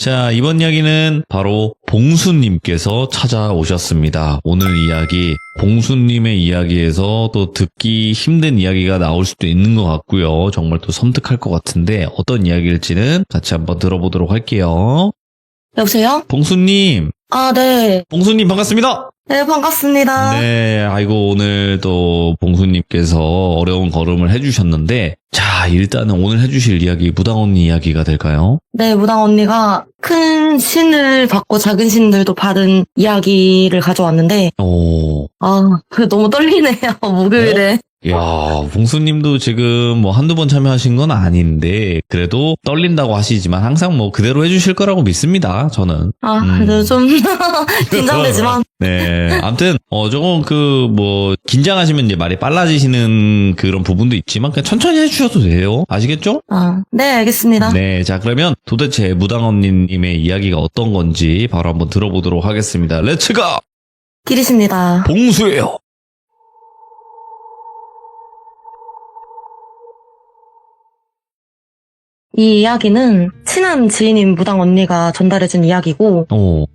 자, 이번 이야기는 바로 봉수님께서 찾아오셨습니다. 오늘 이야기, 봉수님의 이야기에서 또 듣기 힘든 이야기가 나올 수도 있는 것 같고요. 정말 또 섬뜩할 것 같은데 어떤 이야기일지는 같이 한번 들어보도록 할게요. 여보세요? 봉수님, 아, 네. 봉수님 반갑습니다. 네, 반갑습니다. 네, 아이고 오늘 또 봉수님께서 어려운 걸음을 해주셨는데 자, 일단은 오늘 해주실 이야기 무당 언니 이야기가 될까요? 네, 무당 언니가 큰 신을 받고 작은 신들도 받은 이야기를 가져왔는데, 오, 너무 떨리네요, 목요일에. 야, 봉수님도 지금 뭐 한두 번 참여하신 건 아닌데 그래도 떨린다고 하시지만 항상 뭐 그대로 해주실 거라고 믿습니다, 저는. 그래도 좀 긴장되지만. 네, 아무튼 조금 긴장하시면 이제 말이 빨라지시는 그런 부분도 있지만 그냥 천천히 해주셔도 돼요. 아시겠죠? 네, 알겠습니다. 네, 자 그러면 도대체 무당 언니님의 이야기가 어떤 건지 바로 한번 들어보도록 하겠습니다. 렛츠가! 기리십니다. 봉수예요. 이 이야기는 친한 지인인 무당 언니가 전달해준 이야기고,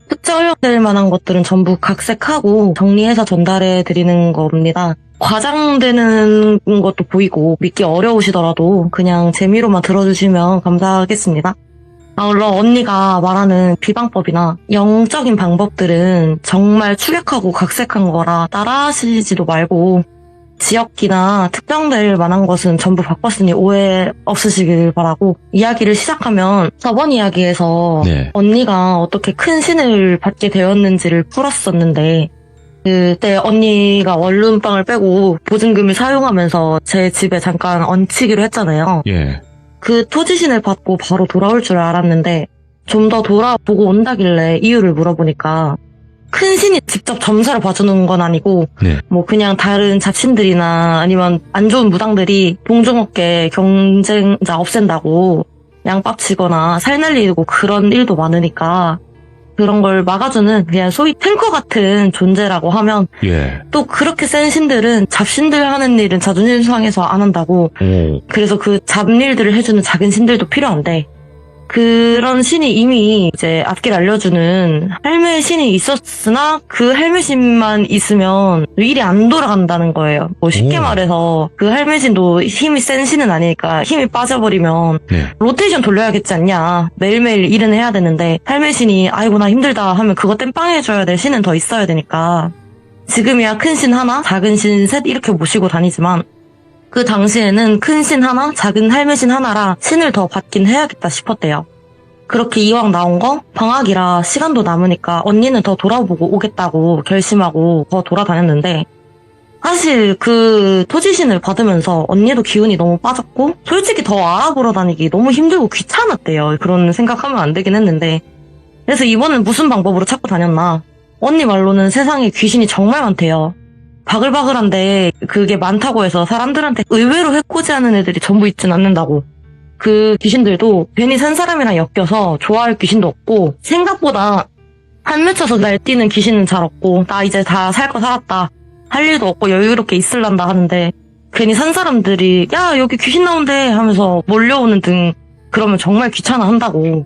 숙제 활용될 만한 것들은 전부 각색하고 정리해서 전달해드리는 겁니다. 과장되는 것도 보이고 믿기 어려우시더라도 그냥 재미로만 들어주시면 감사하겠습니다. 물론 언니가 말하는 비방법이나 영적인 방법들은 정말 축약하고 각색한 거라 따라하시지도 말고 지역기나 특정될 만한 것은 전부 바꿨으니 오해 없으시길 바라고, 이야기를 시작하면 저번 이야기에서 언니가 어떻게 큰 신을 받게 되었는지를 풀었었는데, 그때 언니가 원룸방을 빼고 보증금을 사용하면서 제 집에 잠깐 얹히기로 했잖아요. 그 토지신을 받고 바로 돌아올 줄 알았는데 좀 더 돌아보고 온다길래 이유를 물어보니까 큰 신이 직접 점사를 봐주는 건 아니고 뭐 그냥 다른 잡신들이나 아니면 안 좋은 무당들이 동종업계 경쟁자 없앤다고 양밥 치거나 살 날리고 그런 일도 많으니까 그런 걸 막아주는 그냥 소위 탱커 같은 존재라고 하면 또 그렇게 센 신들은 잡신들 하는 일은 자존심 상해서 안 한다고. 그래서 그 잡일들을 해주는 작은 신들도 필요한데 그런 신이 이미 이제 앞길 알려주는 할매 신이 있었으나 그 할매 신만 있으면 일이 안 돌아간다는 거예요. 뭐 쉽게 말해서 그 할매 신도 힘이 센 신은 아니니까 힘이 빠져버리면 로테이션 돌려야겠지 않냐. 매일매일 일은 해야 되는데 할매 신이 아이고 나 힘들다 하면 그거 땜빵 해줘야 될 신은 더 있어야 되니까 지금이야 큰 신 하나, 작은 신 셋 이렇게 모시고 다니지만 그 당시에는 큰 신 하나, 작은 할매 신 하나라 신을 더 받긴 해야겠다 싶었대요. 그렇게 이왕 나온 거 방학이라 시간도 남으니까 언니는 더 돌아보고 오겠다고 결심하고 더 돌아다녔는데, 사실 그 토지신을 받으면서 언니도 기운이 너무 빠졌고 솔직히 더 알아보러 다니기 너무 힘들고 귀찮았대요. 그런 생각하면 안 되긴 했는데, 그래서 이번엔 무슨 방법으로 찾고 다녔나. 언니 말로는 세상에 귀신이 정말 많대요. 바글바글한데 그게 많다고 해서 사람들한테 의외로 해코지하는 애들이 전부 있진 않는다고. 그 귀신들도 괜히 산 사람이랑 엮여서 좋아할 귀신도 없고, 생각보다 한 맺혀서 날뛰는 귀신은 잘 없고, 나 이제 다 살 거 살았다, 할 일도 없고 여유롭게 있을란다 하는데 괜히 산 사람들이 야 여기 귀신 나온대 하면서 몰려오는 등 그러면 정말 귀찮아 한다고.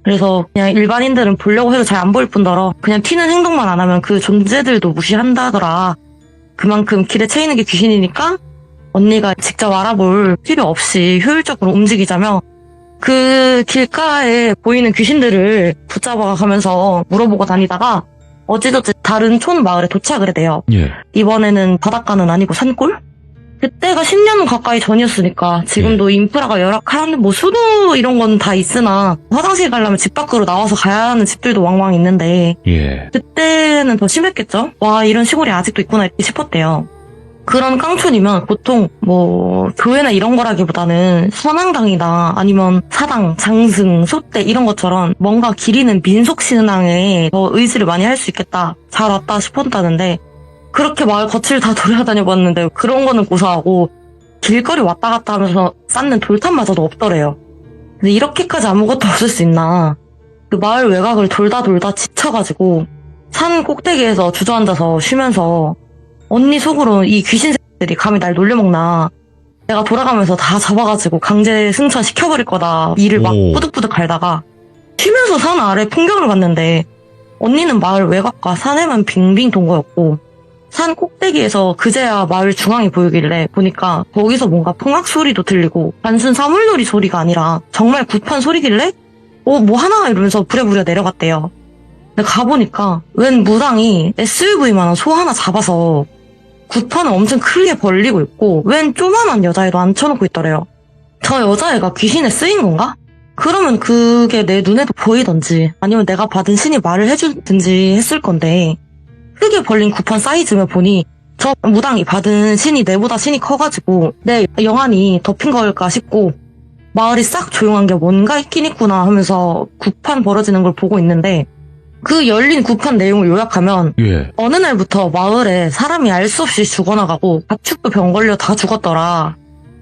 그래서 그냥 일반인들은 보려고 해도 잘 안 보일 뿐더러 그냥 튀는 행동만 안 하면 그 존재들도 무시한다더라. 그만큼 길에 채이는 게 귀신이니까 언니가 직접 알아볼 필요 없이 효율적으로 움직이자며 그 길가에 보이는 귀신들을 붙잡아가면서 물어보고 다니다가 어찌저찌 다른 촌 마을에 도착을 해대요. 이번에는 바닷가는 아니고 산골? 그때가 10년 가까이 전이었으니까 지금도 인프라가 열악한데 뭐 수도 이런 건 다 있으나 화장실 가려면 집 밖으로 나와서 가야 하는 집들도 왕왕 있는데 그때는 더 심했겠죠? 와 이런 시골이 아직도 있구나 이렇게 싶었대요. 그런 깡촌이면 보통 뭐 교회나 이런 거라기보다는 선앙당이나 아니면 사당, 장승, 소떼 이런 것처럼 뭔가 기리는 민속신앙에 더 의지를 많이 할 수 있겠다, 잘 왔다 싶었다는데, 그렇게 마을 거치를 다 돌아다녀봤는데 그런 거는 고사하고 길거리 왔다 갔다 하면서 쌓는 돌탑마저도 없더래요. 근데 이렇게까지 아무것도 없을 수 있나. 그 마을 외곽을 돌다 지쳐가지고 산 꼭대기에서 주저앉아서 쉬면서 언니 속으로 이 귀신새들이 감히 날 놀려먹나, 내가 돌아가면서 다 잡아가지고 강제 승천시켜버릴 거다, 이를 막 뿌득뿌득 갈다가 쉬면서 산 아래 풍경을 봤는데 언니는 마을 외곽과 산에만 빙빙 돈 거였고 산 꼭대기에서 그제야 마을 중앙이 보이길래 보니까 거기서 뭔가 풍악 소리도 들리고 단순 사물놀이 소리가 아니라 정말 굿판 소리길래 뭐 하나 이러면서 부랴부랴 내려갔대요. 근데 가보니까 웬 무당이 SUV만한 소 하나 잡아서 굿판을 엄청 크게 벌리고 있고 웬 조만한 여자애도 앉혀놓고 있더래요. 저 여자애가 귀신에 쓰인 건가? 그러면 그게 내 눈에도 보이던지 아니면 내가 받은 신이 말을 해주든지 했을 건데 크게 벌린 굿판 사이즈를 보니 저 무당이 받은 신이 내보다 신이 커가지고 내 영안이 덮인 걸까 싶고 마을이 싹 조용한 게 뭔가 있긴 있구나 하면서 굿판 벌어지는 걸 보고 있는데 그 열린 굿판 내용을 요약하면 어느 날부터 마을에 사람이 알 수 없이 죽어나가고 가축도 병 걸려 다 죽었더라.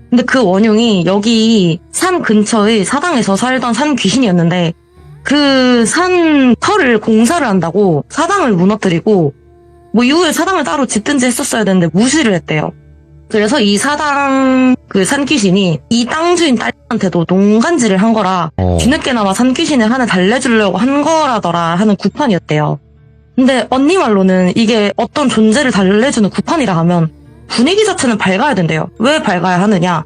근데 그 원흉이 여기 산 근처의 사당에서 살던 산 귀신이었는데 그 산 터를 공사를 한다고 사당을 무너뜨리고 뭐 이후에 사당을 따로 짓든지 했었어야 되는데 무시를 했대요. 그래서 이 사당 그 산귀신이 이 땅 주인 딸한테도 농간질을 한 거라 뒤늦게나마 산귀신의 한을 달래주려고 한 거라더라 하는 굿판이었대요. 근데 언니 말로는 이게 어떤 존재를 달래주는 굿판이라 하면 분위기 자체는 밝아야 된대요. 왜 밝아야 하느냐?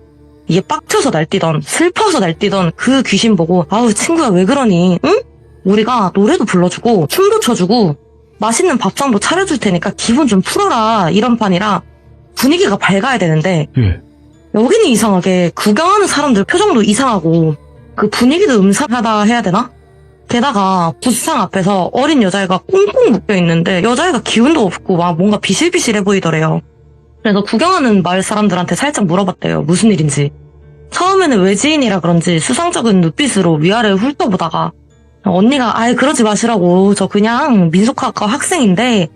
이게 빡쳐서 날뛰던 슬퍼서 날뛰던 그 귀신 보고 아우 친구야 왜 그러니? 응? 우리가 노래도 불러주고 춤도 춰주고 맛있는 밥상도 차려줄 테니까 기분 좀 풀어라 이런 판이라 분위기가 밝아야 되는데 여기는 이상하게 구경하는 사람들 표정도 이상하고 그 분위기도 음산하다 해야 되나? 게다가 부스상 앞에서 어린 여자애가 꽁꽁 묶여있는데 여자애가 기운도 없고 막 뭔가 비실비실해 보이더래요. 그래서 구경하는 마을 사람들한테 살짝 물어봤대요. 무슨 일인지. 처음에는 외지인이라 그런지 수상쩍은 눈빛으로 위아래를 훑어보다가 언니가 아이 그러지 마시라고 저 그냥 민속학과 학생인데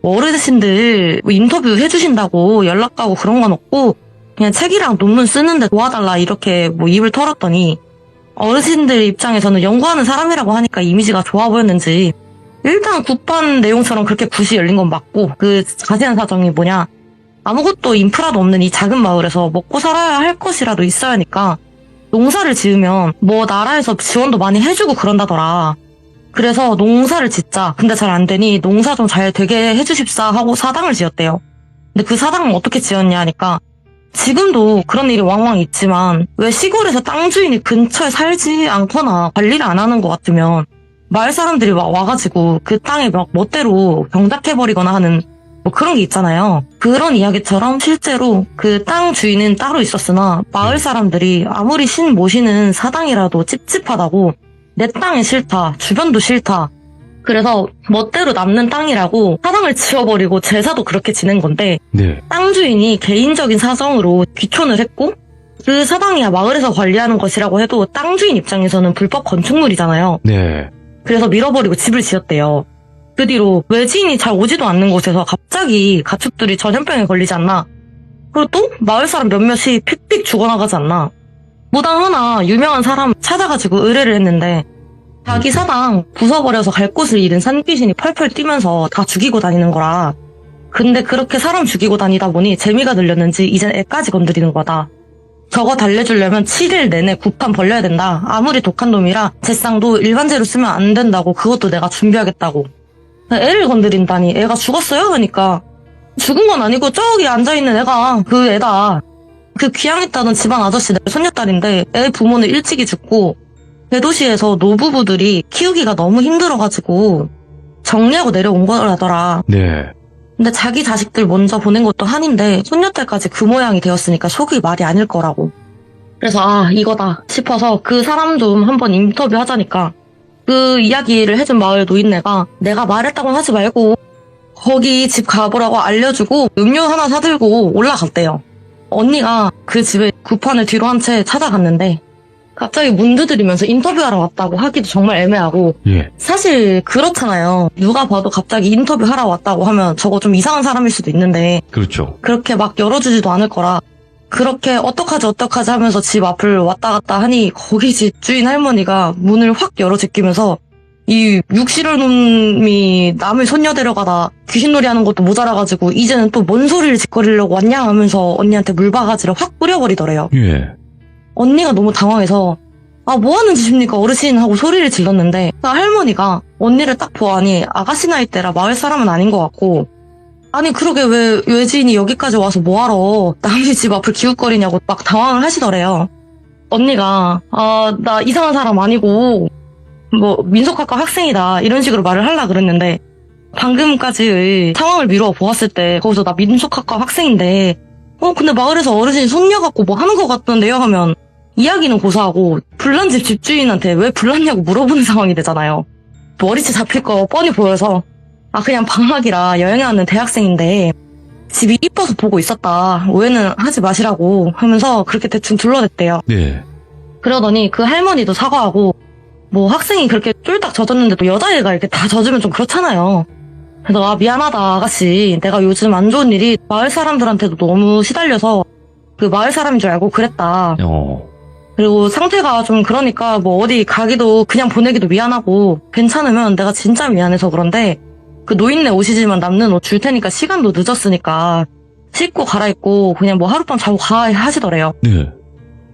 어르신들 인터뷰 해주신다고 연락 가고 그런 건 없고 그냥 책이랑 논문 쓰는데 도와달라 이렇게 뭐 입을 털었더니 어르신들 입장에서는 연구하는 사람이라고 하니까 이미지가 좋아 보였는지 일단 굿판 내용처럼 그렇게 굿이 열린 건 맞고 그 자세한 사정이 뭐냐 아무것도 인프라도 없는 이 작은 마을에서 먹고 살아야 할 것이라도 있어야 하니까 농사를 지으면 뭐 나라에서 지원도 많이 해주고 그런다더라. 그래서 농사를 짓자. 근데 잘 안 되니 농사 좀 잘 되게 해주십사 하고 사당을 지었대요. 근데 그 사당을 어떻게 지었냐 하니까 지금도 그런 일이 왕왕 있지만 왜 시골에서 땅 주인이 근처에 살지 않거나 관리를 안 하는 것 같으면 마을 사람들이 와가지고 그 땅에 막 멋대로 병작해버리거나 하는 뭐 그런 게 있잖아요. 그런 이야기처럼 실제로 그 땅 주인은 따로 있었으나 마을 사람들이 아무리 신 모시는 사당이라도 찝찝하다고 내 땅이 싫다, 주변도 싫다. 그래서 멋대로 남는 땅이라고 사당을 지어버리고 제사도 그렇게 지낸 건데 땅 주인이 개인적인 사정으로 귀촌을 했고 그 사당이야 마을에서 관리하는 것이라고 해도 땅 주인 입장에서는 불법 건축물이잖아요. 그래서 밀어버리고 집을 지었대요. 그 뒤로 외지인이 잘 오지도 않는 곳에서 갑자기 가축들이 전염병에 걸리지 않나? 그리고 또 마을 사람 몇몇이 픽픽 죽어나가지 않나? 무당 하나 유명한 사람 찾아가지고 의뢰를 했는데 자기 사당 부숴버려서 갈 곳을 잃은 산귀신이 펄펄 뛰면서 다 죽이고 다니는 거라. 근데 그렇게 사람 죽이고 다니다 보니 재미가 들렸는지 이젠 애까지 건드리는 거다. 저거 달래주려면 7일 내내 굿판 벌려야 된다. 아무리 독한 놈이라 제쌍도 일반재로 쓰면 안 된다고 그것도 내가 준비하겠다고. 애를 건드린다니 애가 죽었어요? 그러니까 죽은 건 아니고 저기 앉아있는 애가 그 애다. 그 귀향했다던 집안 아저씨 내 손녀딸인데 애 부모는 일찍이 죽고 대도시에서 노부부들이 키우기가 너무 힘들어가지고 정리하고 내려온 거라더라. 근데 자기 자식들 먼저 보낸 것도 한인데 손녀딸까지 그 모양이 되었으니까 속이 말이 아닐 거라고. 그래서 아 이거다 싶어서 그 사람 좀 한번 인터뷰하자니까 그 이야기를 해준 마을 노인네가 내가 말했다고는 하지 말고 거기 집 가보라고 알려주고 음료 하나 사들고 올라갔대요. 언니가 그 집에 굿판을 뒤로 한 채 찾아갔는데 갑자기 문 두드리면서 인터뷰하러 왔다고 하기도 정말 애매하고 사실 그렇잖아요. 누가 봐도 갑자기 인터뷰하러 왔다고 하면 저거 좀 이상한 사람일 수도 있는데 그렇죠. 그렇게 막 열어주지도 않을 거라 그렇게 어떡하지 하면서 집 앞을 왔다 갔다 하니 거기 집 주인 할머니가 문을 확 열어 제끼면서 이 육실을 놈이 남의 손녀 데려가다 귀신놀이 하는 것도 모자라가지고 이제는 또 뭔 소리를 짓거리려고 왔냐 하면서 언니한테 물바가지를 확 뿌려버리더래요. 언니가 너무 당황해서 아, 뭐 하는 짓입니까, 어르신? 하고 소리를 질렀는데, 그 할머니가 언니를 딱 보아니 아가씨 나이대라 마을 사람은 아닌 것 같고, 아니, 그러게 왜 외지인이 여기까지 와서 뭐하러 남의 집 앞을 기웃거리냐고 막 당황을 하시더래요. 언니가, 나 이상한 사람 아니고, 뭐, 민속학과 학생이다, 이런 식으로 말을 하려고 그랬는데, 방금까지의 상황을 미루어 보았을 때, 거기서 나 민속학과 학생인데, 근데 마을에서 어르신이 손녀 갖고 뭐 하는 것 같던데요? 하면, 이야기는 고사하고 불난 집 집주인한테 왜 불났냐고 물어보는 상황이 되잖아요. 머리채 잡힐 거 뻔히 보여서 그냥 방학이라 여행에 왔는 대학생인데 집이 이뻐서 보고 있었다. 오해는 하지 마시라고 하면서 그렇게 대충 둘러댔대요. 네. 그러더니 그 할머니도 사과하고 뭐 학생이 그렇게 쫄딱 젖었는데도 여자애가 이렇게 다 젖으면 좀 그렇잖아요. 그래서 미안하다 아가씨, 내가 요즘 안 좋은 일이 마을 사람들한테도 너무 시달려서 그 마을 사람인 줄 알고 그랬다. 그리고 상태가 좀 그러니까 뭐 어디 가기도 그냥 보내기도 미안하고 괜찮으면 내가 진짜 미안해서 그런데 그 노인네 오시지만 남는 옷 줄 테니까 시간도 늦었으니까 씻고 갈아입고 그냥 뭐 하룻밤 자고 가 하시더래요. 네.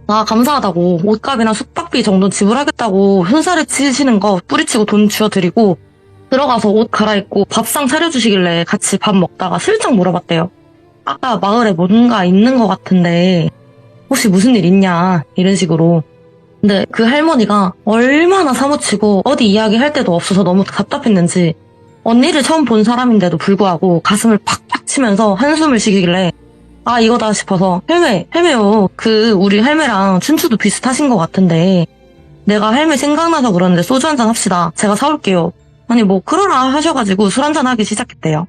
감사하다고 옷값이나 숙박비 정도는 지불하겠다고 hun사를 치시는 거 뿌리치고 돈 쥐어드리고 들어가서 옷 갈아입고 밥상 차려주시길래 같이 밥 먹다가 슬쩍 물어봤대요. 아까 마을에 뭔가 있는 것 같은데 혹시 무슨 일 있냐 이런 식으로. 근데 그 할머니가 얼마나 사무치고 어디 이야기할 데도 없어서 너무 답답했는지 언니를 처음 본 사람인데도 불구하고 가슴을 팍팍 치면서 한숨을 쉬길래 이거다 싶어서 할매요. 우리 할매랑 춘추도 비슷하신 것 같은데 내가 할매 생각나서 그러는데 소주 한잔 합시다. 제가 사올게요. 아니 뭐 그러라 하셔가지고 술 한잔 하기 시작했대요.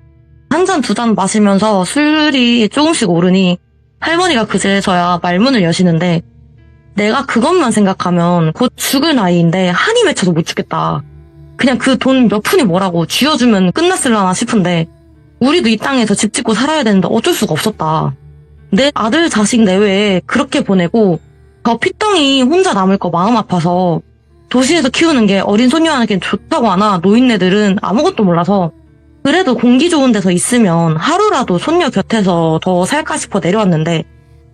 한 잔 두 잔 마시면서 술이 조금씩 오르니 할머니가 그제서야 말문을 여시는데 내가 그것만 생각하면 곧 죽을 나이인데 한이 맺혀도 못 죽겠다. 그냥 그 돈 몇 푼이 뭐라고 쥐어주면 끝났을라나 싶은데 우리도 이 땅에서 집 짓고 살아야 되는데 어쩔 수가 없었다. 내 아들 자식 내외에 그렇게 보내고 저 피덩이 혼자 남을 거 마음 아파서 도시에서 키우는 게 어린 소녀한테 좋다고 하나 노인네들은 아무것도 몰라서 그래도 공기 좋은 데서 있으면 하루라도 손녀 곁에서 더 살까 싶어 내려왔는데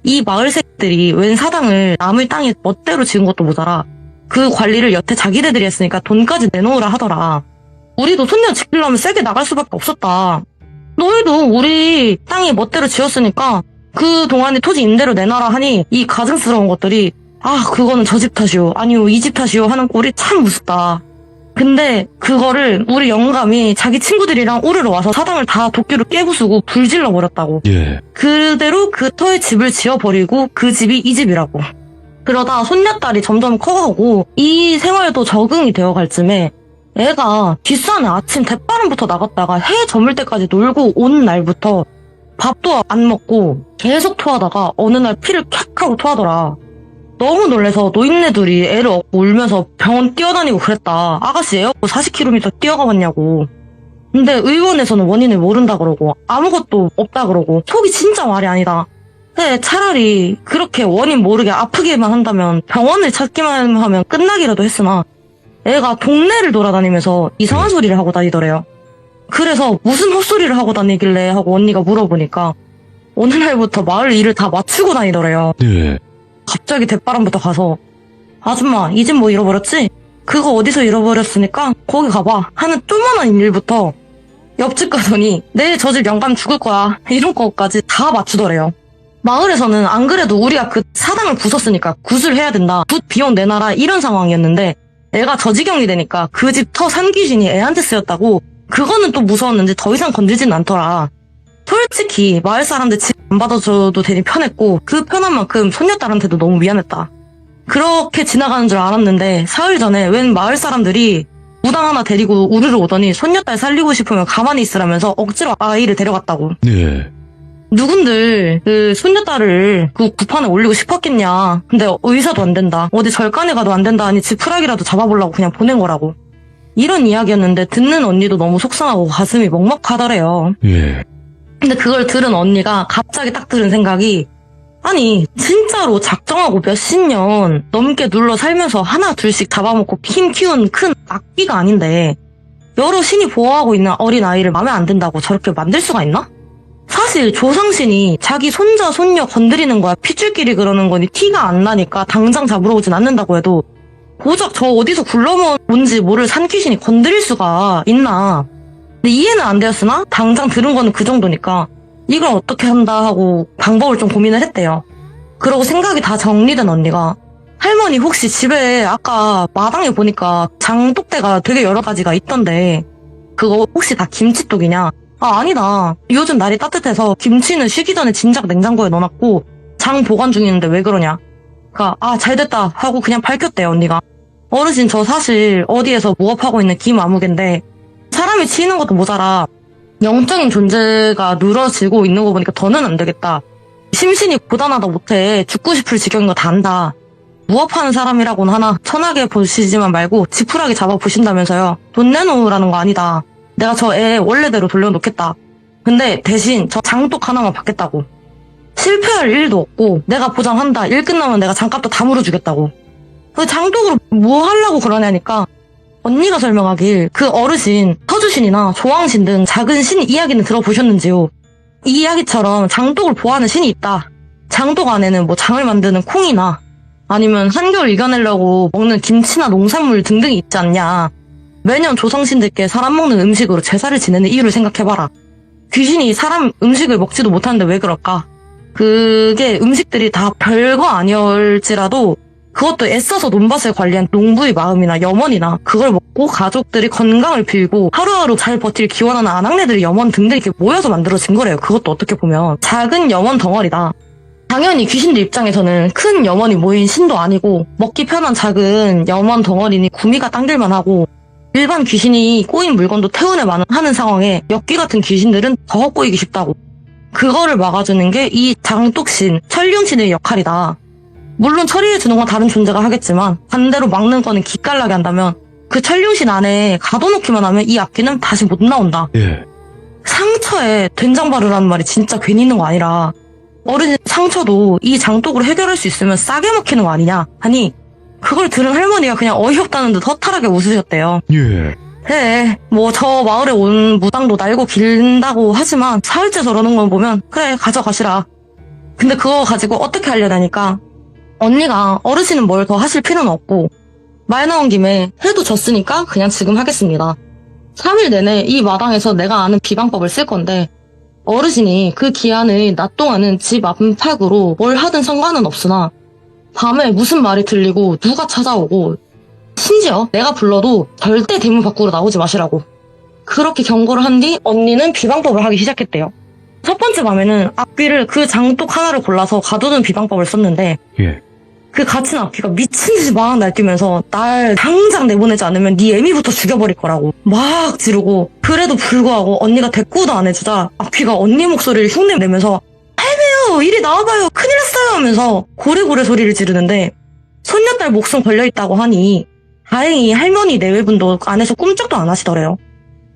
이 마을 새끼들이 웬 사당을 남의 땅에 멋대로 지은 것도 모자라 그 관리를 여태 자기네들이 했으니까 돈까지 내놓으라 하더라. 우리도 손녀 지키려면 세게 나갈 수밖에 없었다. 너희도 우리 땅이 멋대로 지었으니까 그 동안에 토지 임대료 내놔라 하니 이 가증스러운 것들이 그거는 저 집 탓이요, 아니요 이 집 탓이요 하는 꼴이 참 무섭다. 근데 그거를 우리 영감이 자기 친구들이랑 오르러 와서 사당을 다 도끼로 깨부수고 불질러 버렸다고. 예. 그대로 그 터에 집을 지어버리고 그 집이 이 집이라고. 그러다 손녀딸이 점점 커가고 이 생활도 적응이 되어갈 쯤에 애가 뒷산에 아침 대바람부터 나갔다가 해 저물 때까지 놀고 온 날부터 밥도 안 먹고 계속 토하다가 어느 날 피를 캬 하고 토하더라. 너무 놀래서 노인네들이 애를 업고 울면서 병원 뛰어다니고 그랬다. 아가씨 애 업고 40km 뛰어가봤냐고. 근데 의원에서는 원인을 모른다 그러고 아무것도 없다 그러고 속이 진짜 말이 아니다. 근데 차라리 그렇게 원인 모르게 아프게만 한다면 병원을 찾기만 하면 끝나기라도 했으나 애가 동네를 돌아다니면서 이상한 소리를 하고 다니더래요. 그래서 무슨 헛소리를 하고 다니길래 하고 언니가 물어보니까 어느 날부터 마을 일을 다 마치고 다니더래요. 네. 갑자기 대바람부터 가서 아줌마 이 집 뭐 잃어버렸지? 그거 어디서 잃어버렸으니까 거기 가봐 하는 조그만한 일부터 옆집 가더니 내일 저 집 영감 죽을 거야 이런 거까지 다 맞추더래요. 마을에서는 안 그래도 우리가 그 사당을 부쉈으니까 굿을 해야 된다, 굿 비용 내놔라 이런 상황이었는데 애가 저 지경이 되니까 그 집 터 산귀신이 애한테 쓰였다고 그거는 또 무서웠는지 더 이상 건들지는 않더라. 솔직히 마을 사람들 집 안 받아줘도 되니 편했고 그 편한 만큼 손녀딸한테도 너무 미안했다. 그렇게 지나가는 줄 알았는데 사흘 전에 웬 마을 사람들이 무당 하나 데리고 우르르 오더니 손녀딸 살리고 싶으면 가만히 있으라면서 억지로 아이를 데려갔다고. 네. 누군들 그 손녀딸을 그 구판에 올리고 싶었겠냐. 근데 의사도 안 된다, 어디 절간에 가도 안 된다 하니 지푸라기라도 잡아보려고 그냥 보낸 거라고. 이런 이야기였는데 듣는 언니도 너무 속상하고 가슴이 먹먹하더래요. 예. 근데 그걸 들은 언니가 갑자기 딱 들은 생각이 아니 진짜로 작정하고 몇십 년 넘게 눌러 살면서 하나 둘씩 잡아먹고 힘 키운 큰 악기가 아닌데 여러 신이 보호하고 있는 어린아이를 마음에 안 든다고 저렇게 만들 수가 있나? 사실 조상신이 자기 손자 손녀 건드리는 거야 핏줄끼리 그러는 거니 티가 안 나니까 당장 잡으러 오진 않는다고 해도 고작 저 어디서 굴러온 뭔지 모를 산귀신이 건드릴 수가 있나. 근데 이해는 안 되었으나 당장 들은 거는 그 정도니까 이걸 어떻게 한다 하고 방법을 좀 고민을 했대요. 그러고 생각이 다 정리된 언니가 할머니 혹시 집에 아까 마당에 보니까 장독대가 되게 여러 가지가 있던데 그거 혹시 다 김치독이냐? 아, 아니다. 요즘 날이 따뜻해서 김치는 쉬기 전에 진작 냉장고에 넣어놨고 장 보관 중이는데 왜 그러냐? 그니까 아, 잘됐다 하고 그냥 밝혔대요, 언니가. 어르신 저 사실 어디에서 무업하고 있는 김아무개인데 사람이 치이는 것도 모자라 영적인 존재가 늘어지고 있는 거 보니까 더는 안 되겠다. 심신이 고단하다 못해 죽고 싶을 지경인 거 다 안다. 무업하는 사람이라고는 하나 천하게 보시지만 말고 지푸라기 잡아보신다면서요. 돈 내놓으라는 거 아니다. 내가 저 애 원래대로 돌려놓겠다. 근데 대신 저 장독 하나만 받겠다고. 실패할 일도 없고 내가 보장한다. 일 끝나면 내가 장값도 다 물어주겠다고. 그 장독으로 뭐 하려고 그러냐니까 언니가 설명하길 그 어르신, 서주신이나 조왕신 등 작은 신 이야기는 들어보셨는지요? 이 이야기처럼 장독을 보호하는 신이 있다. 장독 안에는 뭐 장을 만드는 콩이나 아니면 한겨울 이겨내려고 먹는 김치나 농산물 등등이 있지 않냐. 매년 조상신들께 사람 먹는 음식으로 제사를 지내는 이유를 생각해봐라. 귀신이 사람 음식을 먹지도 못하는데 왜 그럴까? 그게 음식들이 다 별거 아니올지라도 그것도 애써서 논밭을 관리한 농부의 마음이나 염원이나 그걸 먹고 가족들이 건강을 빌고 하루하루 잘 버틸 기원하는 아낙네들의 염원 등등 이렇게 모여서 만들어진 거래요. 그것도 어떻게 보면 작은 염원 덩어리다. 당연히 귀신들 입장에서는 큰 염원이 모인 신도 아니고 먹기 편한 작은 염원 덩어리니 구미가 당길만 하고 일반 귀신이 꼬인 물건도 태우내만 하는 상황에 엽기 같은 귀신들은 더 꼬이기 쉽다고. 그거를 막아주는 게 이 장독신, 천룡신의 역할이다. 물론 처리해주는 건 다른 존재가 하겠지만 반대로 막는 거는 기깔나게 한다면 그 천룡신 안에 가둬놓기만 하면 이 악귀는 다시 못 나온다. 예. 상처에 된장 바르라는 말이 진짜 괜히 있는 거 아니라 어르신 상처도 이 장독으로 해결할 수 있으면 싸게 먹히는 거 아니냐 하니 그걸 들은 할머니가 그냥 어이없다는 듯 허탈하게 웃으셨대요. 예. 그래 뭐 저 마을에 온 무당도 날고 길다고 하지만 사흘째 저러는 걸 보면 그래 가져가시라. 근데 그거 가지고 어떻게 하려다니까 언니가 어르신은 뭘 더 하실 필요는 없고 말 나온 김에 해도 졌으니까 그냥 지금 하겠습니다. 3일 내내 이 마당에서 내가 아는 비방법을 쓸 건데 어르신이 그 기한의 낮 동안은 집 안팎으로 뭘 하든 상관은 없으나 밤에 무슨 말이 들리고 누가 찾아오고 심지어 내가 불러도 절대 대문 밖으로 나오지 마시라고. 그렇게 경고를 한 뒤 언니는 비방법을 하기 시작했대요. 첫 번째 밤에는 악귀를 그 장독 하나를 골라서 가두는 비방법을 썼는데 예. 그 갇힌 악귀가 미친 듯이 막 날뛰면서 날 당장 내보내지 않으면 네 애미부터 죽여버릴 거라고 막 지르고 그래도 불구하고 언니가 대꾸도 안 해주자 악귀가 언니 목소리를 흉내내면서 할매요 이리 나와봐요 큰일 났어요 하면서 고래고래 소리를 지르는데 손녀딸 목숨 걸려있다고 하니 다행히 할머니 내외분도 안에서 꿈쩍도 안 하시더래요.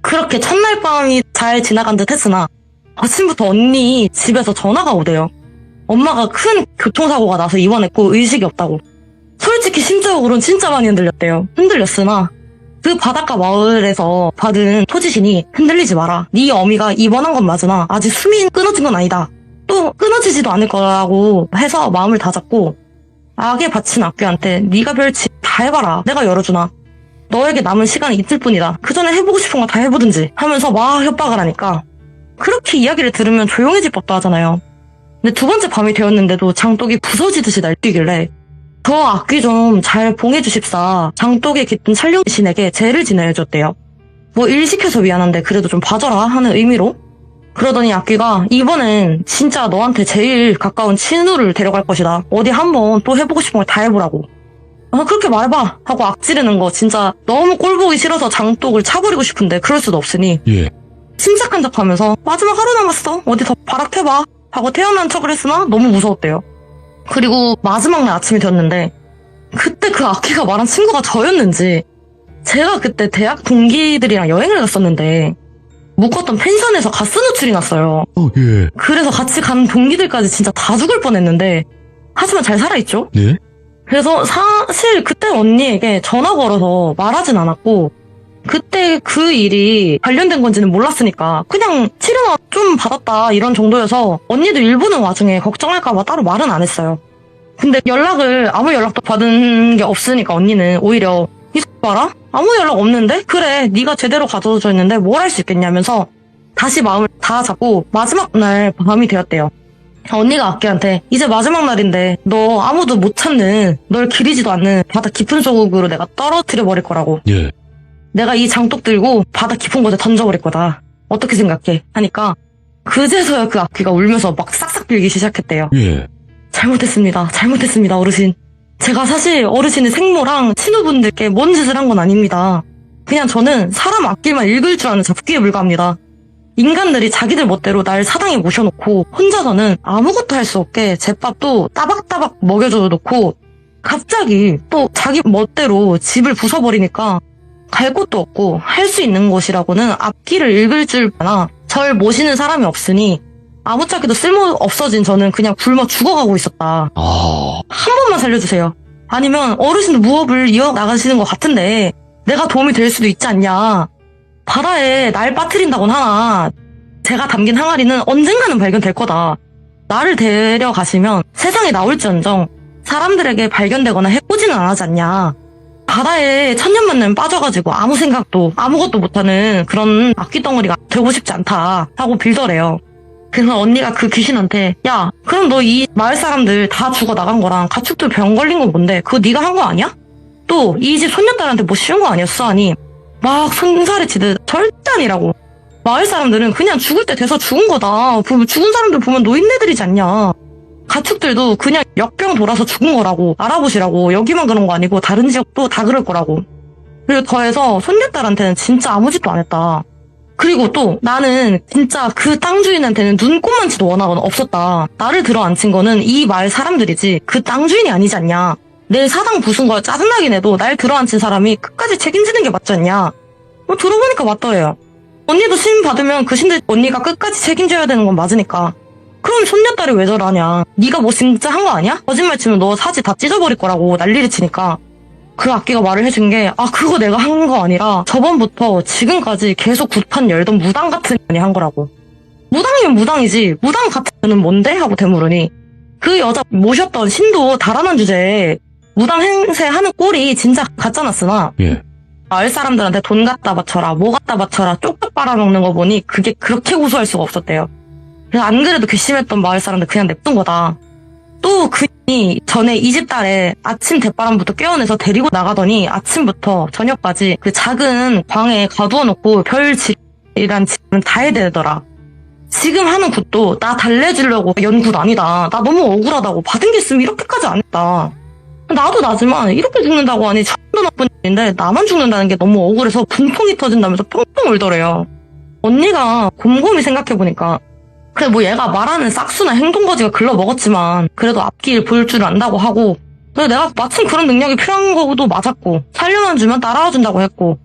그렇게 첫날 밤이 잘 지나간 듯 했으나 아침부터 언니 집에서 전화가 오대요. 엄마가 큰 교통사고가 나서 입원했고 의식이 없다고. 솔직히 심적으로는 진짜 많이 흔들렸대요. 흔들렸으나 그 바닷가 마을에서 받은 토지신이 흔들리지 마라. 네 어미가 입원한 건 맞으나 아직 숨이 끊어진 건 아니다. 또 끊어지지도 않을 거라고 해서 마음을 다잡고 악에 바친 악귀한테 네가 별짓 다 해봐라. 내가 열어주나. 너에게 남은 시간이 이틀 뿐이다. 그 전에 해보고 싶은 거 다 해보든지 하면서 막 협박을 하니까 그렇게 이야기를 들으면 조용해질 법도 하잖아요. 근데 두 번째 밤이 되었는데도 장독이 부서지듯이 날뛰길래 저 악귀 좀 잘 봉해주십사 장독에 깃든 찰룡신에게 죄를 지내줬대요. 뭐 일 시켜서 미안한데 그래도 좀 봐줘라 하는 의미로. 그러더니 악귀가 이번엔 진짜 너한테 제일 가까운 친우를 데려갈 것이다. 어디 한번 또 해보고 싶은 걸 다 해보라고. 그렇게 말해봐 하고 악지르는 거 진짜 너무 꼴보기 싫어서 장독을 차버리고 싶은데 그럴 수도 없으니 예. 침착한 척하면서 마지막 하루 남았어 어디 더 발악해봐 하고 태어난 척을 했으나 너무 무서웠대요. 그리고 마지막 날 아침이 되었는데 그때 그 악귀가 말한 친구가 저였는지 제가 그때 대학 동기들이랑 여행을 갔었는데 묵었던 펜션에서 가스 누출이 났어요. 예. 그래서 같이 간 동기들까지 진짜 다 죽을 뻔했는데 하지만 잘 살아있죠? 네? 그래서 사실 그때 언니에게 전화 걸어서 말하진 않았고 그때 그 일이 관련된 건지는 몰랐으니까 그냥 치료나 좀 받았다 이런 정도여서 언니도 일 보는 와중에 걱정할까봐 따로 말은 안 했어요. 근데 아무 연락도 받은 게 없으니까 언니는 오히려 이 봐라? 아무 연락 없는데? 그래, 네가 제대로 가져줘 있는데 뭘 할 수 있겠냐면서 다시 마음을 다 잡고 마지막 날 밤이 되었대요. 언니가 악기한테 이제 마지막 날인데 너 아무도 못 찾는, 널 기리지도 않는 바다 깊은 속으로 내가 떨어뜨려 버릴 거라고. 예. 내가 이 장독 들고 바다 깊은 곳에 던져버릴 거다. 어떻게 생각해? 하니까 그제서야 그 악기가 울면서 막 싹싹 빌기 시작했대요. 예. 잘못했습니다 어르신. 제가 사실 어르신의 생모랑 친구분들께 뭔 짓을 한 건 아닙니다. 그냥 저는 사람 악기만 읽을 줄 아는 잡기에 불과합니다. 인간들이 자기들 멋대로 날 사당에 모셔놓고 혼자서는 아무것도 할 수 없게 제밥도 따박따박 먹여줘 놓고 갑자기 또 자기 멋대로 집을 부숴버리니까 갈 곳도 없고 할 수 있는 곳이라고는 악기를 읽을 줄 아나 절 모시는 사람이 없으니 아무짝에도 쓸모 없어진 저는 그냥 굶어 죽어가고 있었다. 한 번만 살려주세요. 아니면 어르신도 무업을 이어나가시는 것 같은데 내가 도움이 될 수도 있지 않냐. 바다에 날 빠뜨린다곤 하나 제가 담긴 항아리는 언젠가는 발견될 거다. 나를 데려가시면 세상에 나올지언정 사람들에게 발견되거나 해코지는 안 하지 않냐. 바다에 천년만년 빠져가지고 아무 생각도 아무것도 못하는 그런 악기덩어리가 되고 싶지 않다 하고 빌더래요. 그래서 언니가 그 귀신한테 야 그럼 너 이 마을 사람들 다 죽어 나간 거랑 가축들 병 걸린 거 뭔데 그거 네가 한 거 아니야? 또 이 집 손녀딸한테 뭐 쉬운 거 아니었어? 하니 막 손살에 치듯 절대 아니라고. 마을 사람들은 그냥 죽을 때 돼서 죽은 거다. 죽은 사람들 보면 노인네들이지 않냐. 가축들도 그냥 역병 돌아서 죽은 거라고 알아보시라고. 여기만 그런 거 아니고 다른 지역도 다 그럴 거라고. 그리고 더해서 손녀딸한테는 진짜 아무 짓도 안 했다. 그리고 또 나는 진짜 그 땅 주인한테는 눈꼽만치도 원하거나 없었다. 나를 들어앉힌 거는 이 마을 사람들이지 그 땅 주인이 아니지 않냐. 내 사당 부순 거 짜증나긴 해도 날 들어앉힌 사람이 끝까지 책임지는 게 맞지 않냐. 들어보니까 맞더래요. 언니도 신 받으면 그 신들 언니가 끝까지 책임져야 되는 건 맞으니까. 그럼 손녀딸이 왜 저러냐. 네가 뭐 진짜 한 거 아니야? 거짓말 치면 너 사지 다 찢어버릴 거라고 난리를 치니까 그 악기가 말을 해준 게 그거 내가 한 거 아니라 저번부터 지금까지 계속 굿판 열던 무당 같은 년이 한 거라고. 무당이면 무당이지 무당 같은 년은 뭔데? 하고 되물으니 그 여자 모셨던 신도 달아난 주제에 무당 행세하는 꼴이 진짜 가짜났으나 예. 마을 사람들한테 돈 갖다 바쳐라 뭐 갖다 바쳐라 쪽쪽 빨아먹는 거 보니 그게 그렇게 고소할 수가 없었대요. 그래서 안 그래도 괘씸했던 마을 사람들 그냥 냅둔 거다. 또 그니 전에 이 집 딸에 아침 대바람부터 깨어내서 데리고 나가더니 아침부터 저녁까지 그 작은 방에 가두어놓고 별짓이란 짓은 다 해대더라. 지금 하는 굿도 나 달래주려고 연 굿 아니다. 나 너무 억울하다고. 받은 게 있으면 이렇게까지 안 했다. 나도 나지만 이렇게 죽는다고 하니 처음도 나쁜 일인데 나만 죽는다는 게 너무 억울해서 분통이 터진다면서 펑펑 울더래요. 언니가 곰곰이 생각해보니까 그래 뭐 얘가 말하는 싹수나 행동거지가 글러먹었지만 그래도 앞길 볼 줄 안다고 하고 그래 내가 마침 그런 능력이 필요한 거도 맞았고 살려만 주면 따라와준다고 했고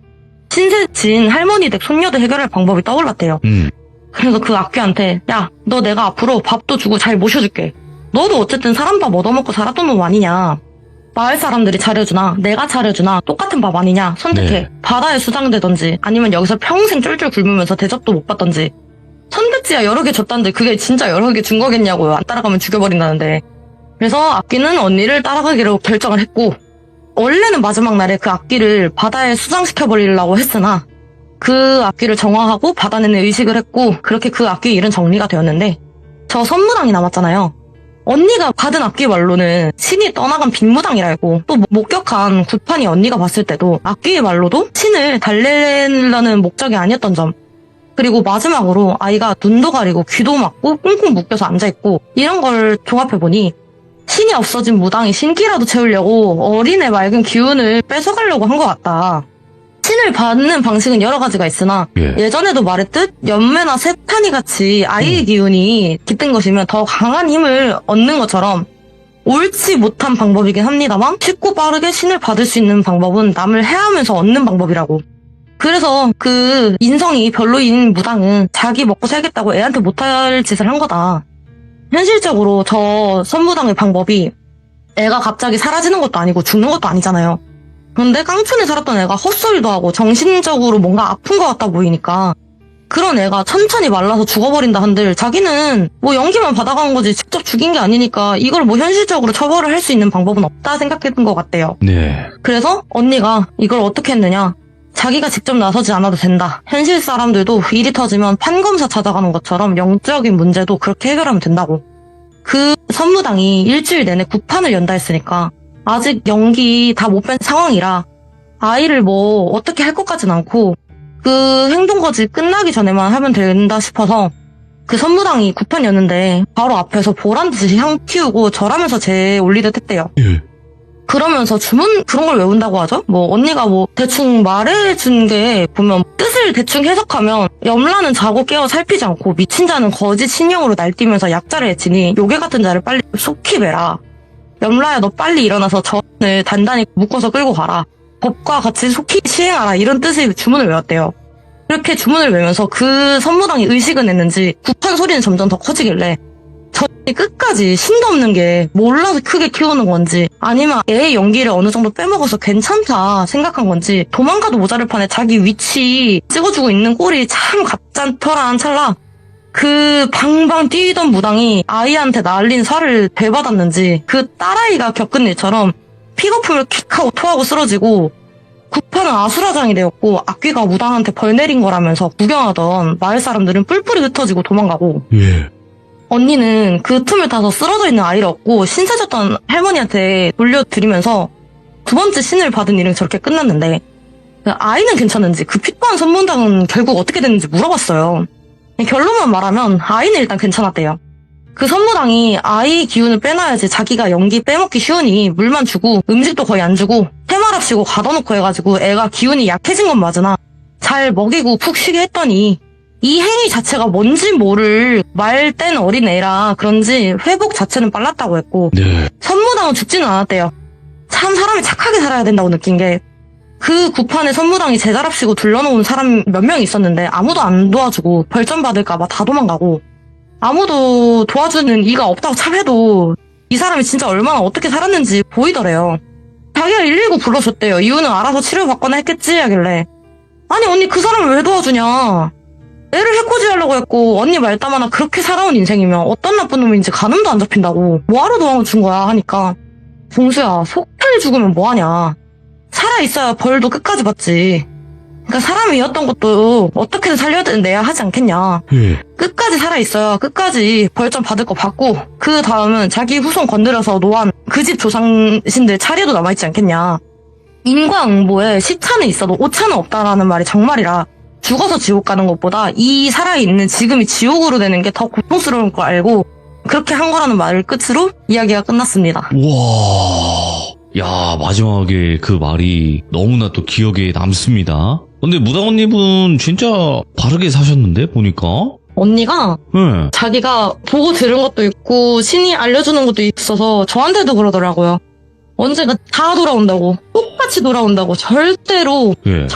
신세진 할머니 댁 손녀도 해결할 방법이 떠올랐대요. 그래서 그 악귀한테 야 너 내가 앞으로 밥도 주고 잘 모셔줄게. 너도 어쨌든 사람 밥 얻어먹고 살았던 놈 아니냐. 마을 사람들이 차려주나 내가 차려주나 똑같은 밥 아니냐. 선택해. 네. 바다에 수장되던지 아니면 여기서 평생 쫄쫄 굶으면서 대접도 못 받던지. 선택지야 여러 개 줬다는데 그게 진짜 여러 개 준 거겠냐고요. 안 따라가면 죽여버린다는데. 그래서 악귀는 언니를 따라가기로 결정을 했고 원래는 마지막 날에 그 악귀를 바다에 수장시켜버리려고 했으나 그 악귀를 정화하고 받아내는 의식을 했고 그렇게 그 악귀의 일은 정리가 되었는데 저 선무당이 남았잖아요. 언니가 받은 악귀 말로는 신이 떠나간 빈무당이라 알고 또 목격한 굿판이 언니가 봤을 때도 악귀의 말로도 신을 달래려는 목적이 아니었던 점. 그리고 마지막으로 아이가 눈도 가리고 귀도 막고 꽁꽁 묶여서 앉아있고 이런 걸 종합해보니 신이 없어진 무당이 신기라도 채우려고 어린애 맑은 기운을 뺏어가려고 한 것 같다. 신을 받는 방식은 여러 가지가 있으나 예전에도 말했듯 연매나 세탄이 같이 아이의 기운이 깃든 것이면 더 강한 힘을 얻는 것처럼 옳지 못한 방법이긴 합니다만 쉽고 빠르게 신을 받을 수 있는 방법은 남을 해하면서 얻는 방법이라고. 그래서 그 인성이 별로인 무당은 자기 먹고 살겠다고 애한테 못할 짓을 한 거다. 현실적으로 저 선무당의 방법이 애가 갑자기 사라지는 것도 아니고 죽는 것도 아니잖아요. 그런데 깡촌에 살았던 애가 헛소리도 하고 정신적으로 뭔가 아픈 것 같다 보이니까 그런 애가 천천히 말라서 죽어버린다 한들 자기는 뭐 연기만 받아간 거지 직접 죽인 게 아니니까 이걸 뭐 현실적으로 처벌을 할 수 있는 방법은 없다 생각했던 것 같대요. 네. 그래서 언니가 이걸 어떻게 했느냐. 자기가 직접 나서지 않아도 된다. 현실 사람들도 일이 터지면 판검사 찾아가는 것처럼 영적인 문제도 그렇게 해결하면 된다고. 그 선무당이 일주일 내내 구판을 연다 했으니까 아직 연기 다 못 뺀 상황이라 아이를 뭐 어떻게 할 것 같진 않고 그 행동거지 끝나기 전에만 하면 된다 싶어서 그 선무당이 구판이었는데 바로 앞에서 보란듯이 향 피우고 절하면서 제 올리듯 했대요. 예. 그러면서 주문 그런 걸 외운다고 하죠? 뭐 언니가 뭐 대충 말해준 게 보면 뜻을 대충 해석하면 염라는 자고 깨어 살피지 않고 미친 자는 거짓 신령으로 날뛰면서 약자를 해치니 요괴 같은 자를 빨리 속히 베라. 염라야 너 빨리 일어나서 전을 단단히 묶어서 끌고 가라. 법과 같이 속히 시행하라. 이런 뜻의 주문을 외웠대요. 이렇게 주문을 외우면서 그 선무당이 의식은 했는지 구판 소리는 점점 더 커지길래 전이 끝까지 심도 없는 게 몰라서 크게 키우는 건지 아니면 애의 연기를 어느 정도 빼먹어서 괜찮다 생각한 건지 도망가도 모자랄 판에 자기 위치 찍어주고 있는 꼴이 참 갑잔터라한 찰나 그 방방 뛰던 무당이 아이한테 날린 살을 되받았는지 그 딸아이가 겪은 일처럼 픽어품을 킥하고 토하고 쓰러지고 구판은 아수라장이 되었고 악귀가 무당한테 벌 내린 거라면서 구경하던 마을 사람들은 뿔뿔이 흩어지고 도망가고 예. 언니는 그 틈을 타서 쓰러져 있는 아이를 얻고 신세졌던 할머니한테 돌려드리면서 두 번째 신을 받은 일은 저렇게 끝났는데 그 아이는 괜찮은지 그 핏보한 선문당은 결국 어떻게 됐는지 물어봤어요. 결론만 말하면 아이는 일단 괜찮았대요. 그 선무당이 아이 기운을 빼놔야지 자기가 연기 빼먹기 쉬우니 물만 주고 음식도 거의 안 주고 해말합시고 가둬놓고 해가지고 애가 기운이 약해진 건 맞으나 잘 먹이고 푹 쉬게 했더니 이 행위 자체가 뭔지 모를 말땐 어린 애라 그런지 회복 자체는 빨랐다고 했고 네. 선무당은 죽지는 않았대요. 참 사람이 착하게 살아야 된다고 느낀 게 그 구판에 선무당이 제자랍시고 둘러놓은 사람 몇 명 있었는데 아무도 안 도와주고 벌점 받을까봐 다 도망가고 아무도 도와주는 이가 없다고 참해도 이 사람이 진짜 얼마나 어떻게 살았는지 보이더래요. 자기가 119 불러줬대요. 이유는 알아서 치료받거나 했겠지 하길래 아니 언니 그 사람을 왜 도와주냐. 애를 해코지하려고 했고 언니 말담 하나 그렇게 살아온 인생이면 어떤 나쁜 놈인지 가늠도 안 잡힌다고 뭐하러 도와준 거야 하니까 봉수야 속편이 죽으면 뭐하냐. 살아있어야 벌도 끝까지 받지. 그러니까 사람이었던 것도 어떻게든 살려내야 하지 않겠냐. 예. 끝까지 살아있어야 끝까지 벌점 받을 거 받고 그 다음은 자기 후손 건드려서 노한 그 집 조상신들 차례도 남아있지 않겠냐. 인과응보에 시차는 있어도 오차는 없다라는 말이 정말이라 죽어서 지옥 가는 것보다 이 살아있는 지금이 지옥으로 되는 게 더 고통스러운 걸 알고 그렇게 한 거라는 말을 끝으로 이야기가 끝났습니다. 와. 야, 마지막에 그 말이 너무나 또 기억에 남습니다. 근데 무당언님은 진짜 바르게 사셨는데, 보니까? 언니가 네. 자기가 보고 들은 것도 있고 신이 알려주는 것도 있어서 저한테도 그러더라고요. 언젠가 다 돌아온다고 똑같이 돌아온다고 절대로 예.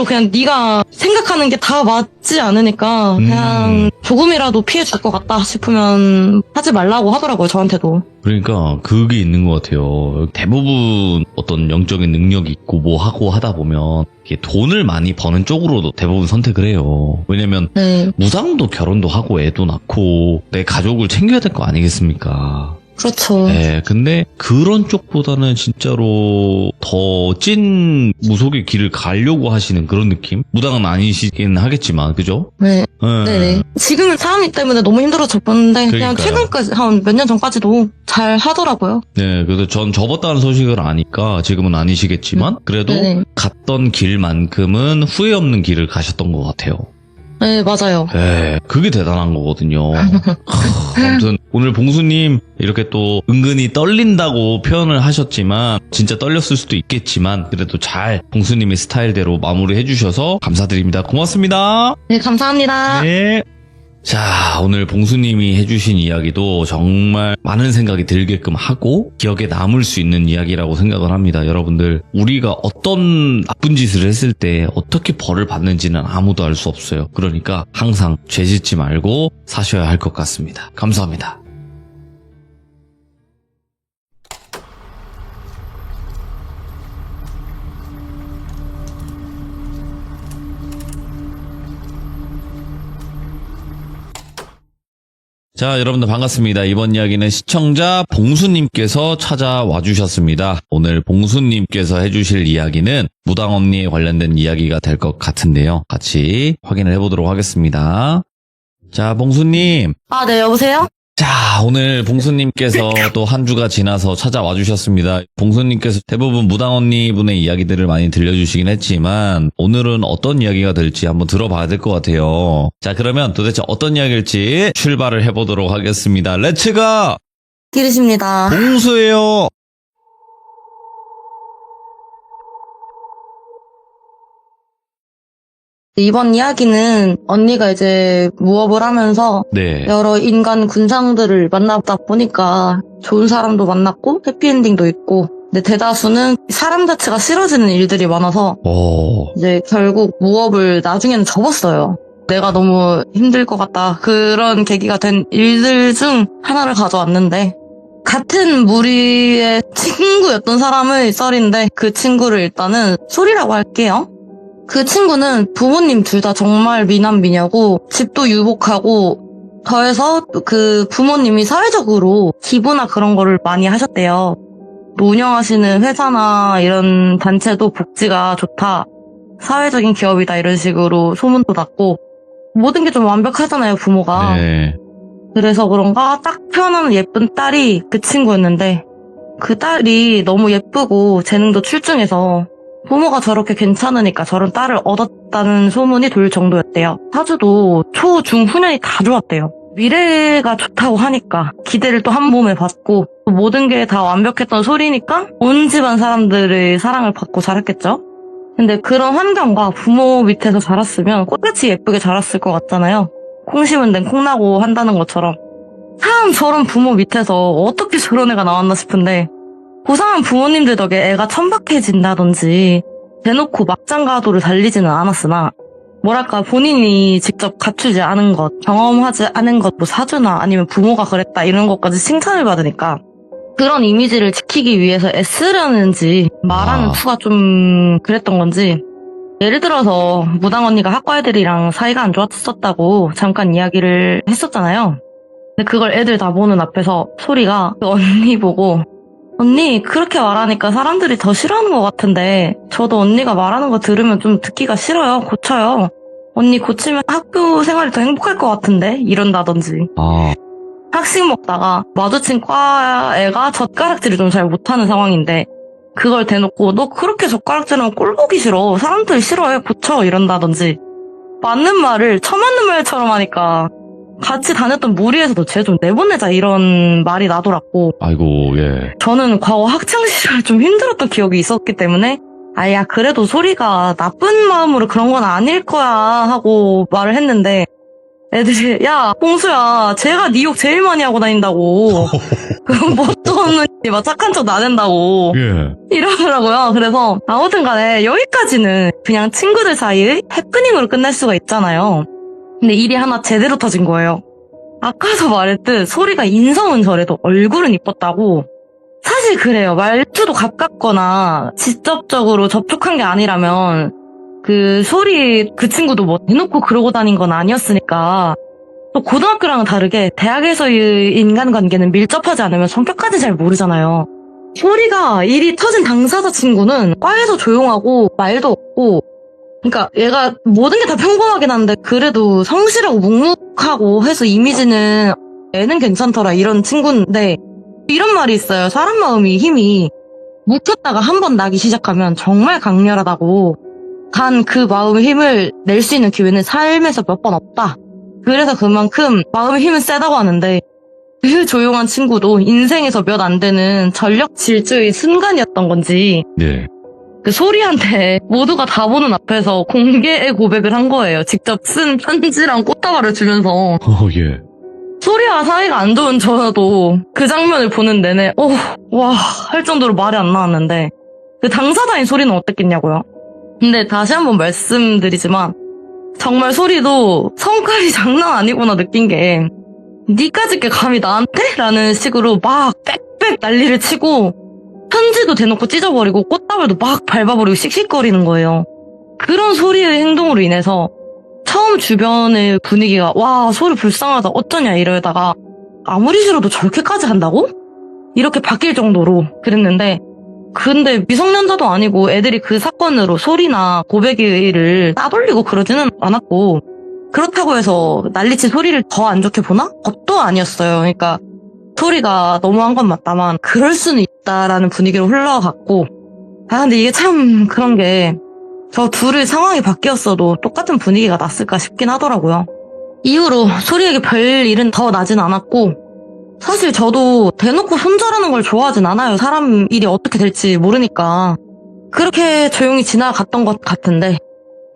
그냥 네가 생각하는 게 다 맞지 않으니까 그냥 조금이라도 피해 줄 것 같다 싶으면 하지 말라고 하더라고요. 저한테도. 그러니까 그게 있는 것 같아요. 대부분 어떤 영적인 능력이 있고 뭐 하고 하다 보면 이게 돈을 많이 버는 쪽으로도 대부분 선택을 해요. 왜냐면 네. 무당도 결혼도 하고 애도 낳고 내 가족을 챙겨야 될 거 아니겠습니까? 그렇죠. 네, 근데 그런 쪽보다는 진짜로 더 찐 무속의 길을 가려고 하시는 그런 느낌? 무당은 아니시긴 하겠지만, 그죠? 네. 네. 네네. 지금은 사람이 때문에 너무 힘들어졌는데 그냥 그러니까요. 최근까지 한 몇 년 전까지도 잘 하더라고요. 네, 그래서 전 접었다는 소식을 아니까 지금은 아니시겠지만, 그래도 네네. 갔던 길만큼은 후회 없는 길을 가셨던 것 같아요. 네, 맞아요. 네, 그게 대단한 거거든요. 아무튼 오늘 봉수님 이렇게 또 은근히 떨린다고 표현을 하셨지만 진짜 떨렸을 수도 있겠지만 그래도 잘 봉수님의 스타일대로 마무리해 주셔서 감사드립니다. 고맙습니다. 네, 감사합니다. 네. 자, 오늘 봉수님이 해주신 이야기도 정말 많은 생각이 들게끔 하고 기억에 남을 수 있는 이야기라고 생각을 합니다. 여러분들, 우리가 어떤 나쁜 짓을 했을 때 어떻게 벌을 받는지는 아무도 알 수 없어요. 그러니까 항상 죄 짓지 말고 사셔야 할 것 같습니다. 감사합니다. 자, 여러분들 반갑습니다. 이번 이야기는 시청자 봉수님께서 찾아와 주셨습니다. 오늘 봉수님께서 해주실 이야기는 무당 언니에 관련된 이야기가 될 것 같은데요. 같이 확인을 해보도록 하겠습니다. 자, 봉수님. 네, 여보세요? 자, 오늘 봉수님께서 또 한 주가 지나서 찾아와 주셨습니다. 봉수님께서 대부분 무당 언니 분의 이야기들을 많이 들려주시긴 했지만 오늘은 어떤 이야기가 될지 한번 들어봐야 될 것 같아요. 자, 그러면 도대체 어떤 이야기일지 출발을 해보도록 하겠습니다. 렛츠가! 기르십니다. 봉수예요. 이번 이야기는 언니가 이제 무업을 하면서 네. 여러 인간 군상들을 만나다 보니까 좋은 사람도 만났고 해피엔딩도 있고, 근데 대다수는 사람 자체가 싫어지는 일들이 많아서 이제 결국 무업을 나중에는 접었어요. 내가 너무 힘들 것 같다. 그런 계기가 된 일들 중 하나를 가져왔는데, 같은 무리의 친구였던 사람의 썰인데 그 친구를 일단은 소리라고 할게요. 그 친구는 부모님 둘 다 정말 미남미녀고 집도 유복하고, 더해서 그 부모님이 사회적으로 기부나 그런 거를 많이 하셨대요. 운영하시는 회사나 이런 단체도 복지가 좋다, 사회적인 기업이다, 이런 식으로 소문도 났고, 모든 게 좀 완벽하잖아요, 부모가. 네. 그래서 그런가 딱 태어난 예쁜 딸이 그 친구였는데, 그 딸이 너무 예쁘고 재능도 출중해서 부모가 저렇게 괜찮으니까 저런 딸을 얻었다는 소문이 돌 정도였대요. 사주도 초, 중, 후년이 다 좋았대요. 미래가 좋다고 하니까 기대를 또 한 몸에 받고, 모든 게 다 완벽했던 소리니까 온 집안 사람들의 사랑을 받고 자랐겠죠? 근데 그런 환경과 부모 밑에서 자랐으면 꽃같이 예쁘게 자랐을 것 같잖아요. 콩 심은 데는 콩 나고 한다는 것처럼. 참 저런 부모 밑에서 어떻게 저런 애가 나왔나 싶은데, 고상한 부모님들 덕에 애가 천박해진다든지 대놓고 막장가도를 달리지는 않았으나, 뭐랄까 본인이 직접 갖추지 않은 것, 경험하지 않은 것, 뭐 사주나 아니면 부모가 그랬다 이런 것까지 칭찬을 받으니까 그런 이미지를 지키기 위해서 애쓰려는지 말하는 투가 좀 그랬던 건지. 예를 들어서 무당 언니가 학과 애들이랑 사이가 안 좋았었다고 잠깐 이야기를 했었잖아요. 근데 그걸 애들 다 보는 앞에서 소리가 그 언니 보고, 언니 그렇게 말하니까 사람들이 더 싫어하는 것 같은데 저도 언니가 말하는 거 들으면 좀 듣기가 싫어요. 고쳐요. 언니 고치면 학교 생활이 더 행복할 것 같은데, 이런다든지. 학식 먹다가 마주친 과 애가 젓가락질을 좀 잘 못하는 상황인데 그걸 대놓고 너 그렇게 젓가락질하면 꼴 보기 싫어, 사람들이 싫어해, 고쳐, 이런다든지. 맞는 말을 처맞는 말처럼 하니까 같이 다녔던 무리에서도 쟤 좀 내보내자 이런 말이 나돌았고, 아이고, 예. 저는 과거 학창시절 좀 힘들었던 기억이 있었기 때문에 아야 그래도 소리가 나쁜 마음으로 그런 건 아닐 거야 하고 말을 했는데, 애들이 야 봉수야 쟤가 네 욕 제일 많이 하고 다닌다고 그럼 뭣도 없는 막 착한 척 나댄다고 이러더라고요. 그래서 아무튼 간에 여기까지는 그냥 친구들 사이의 해프닝으로 끝날 수가 있잖아요. 근데 일이 하나 제대로 터진 거예요. 아까도 말했듯 소리가 인성은 저래도 얼굴은 이뻤다고. 사실 그래요. 말투도 가깝거나 직접적으로 접촉한 게 아니라면 그 소리 그 친구도 뭐 대놓고 그러고 다닌 건 아니었으니까. 또 고등학교랑은 다르게 대학에서의 인간관계는 밀접하지 않으면 성격까지 잘 모르잖아요. 소리가 일이 터진 당사자 친구는 과에서 조용하고 말도 없고, 그러니까 얘가 모든 게 다 평범하긴 한데 그래도 성실하고 묵묵하고 해서 이미지는 애는 괜찮더라 이런 친구인데, 이런 말이 있어요. 사람 마음이 힘이 묵혔다가 한 번 나기 시작하면 정말 강렬하다고. 단 그 마음의 힘을 낼 수 있는 기회는 삶에서 몇 번 없다. 그래서 그만큼 마음의 힘은 세다고 하는데, 그 조용한 친구도 인생에서 몇 안 되는 전력 질주의 순간이었던 건지, 네. 그 소리한테 모두가 다 보는 앞에서 공개의 고백을 한 거예요. 직접 쓴 편지랑 꽃다발을 주면서. 예. 소리와 사이가 안 좋은 저도 그 장면을 보는 내내 와 할 정도로 말이 안 나왔는데, 그 당사자인 소리는 어땠겠냐고요. 근데 다시 한번 말씀드리지만 정말 소리도 성깔이 장난 아니구나 느낀 게, 니까짓 게 감히 나한테? 라는 식으로 막 빽빽 난리를 치고 편지도 대놓고 찢어버리고 꽃다발도 막 밟아버리고 씩씩거리는 거예요. 그런 소리의 행동으로 인해서 처음 주변의 분위기가 와 소리 불쌍하다 어쩌냐 이러다가 아무리 싫어도 저렇게까지 한다고? 이렇게 바뀔 정도로 그랬는데, 근데 미성년자도 아니고 애들이 그 사건으로 소리나 고백을 따돌리고 그러지는 않았고, 그렇다고 해서 난리친 소리를 더 안 좋게 보나? 그것도 아니었어요. 그러니까 소리가 너무한 건 맞다만 그럴 수는 있다라는 분위기로 흘러갔고, 근데 이게 참 그런 게 저 둘의 상황이 바뀌었어도 똑같은 분위기가 났을까 싶긴 하더라고요. 이후로 소리에게 별 일은 더 나진 않았고, 사실 저도 대놓고 손절하는 걸 좋아하진 않아요. 사람 일이 어떻게 될지 모르니까. 그렇게 조용히 지나갔던 것 같은데,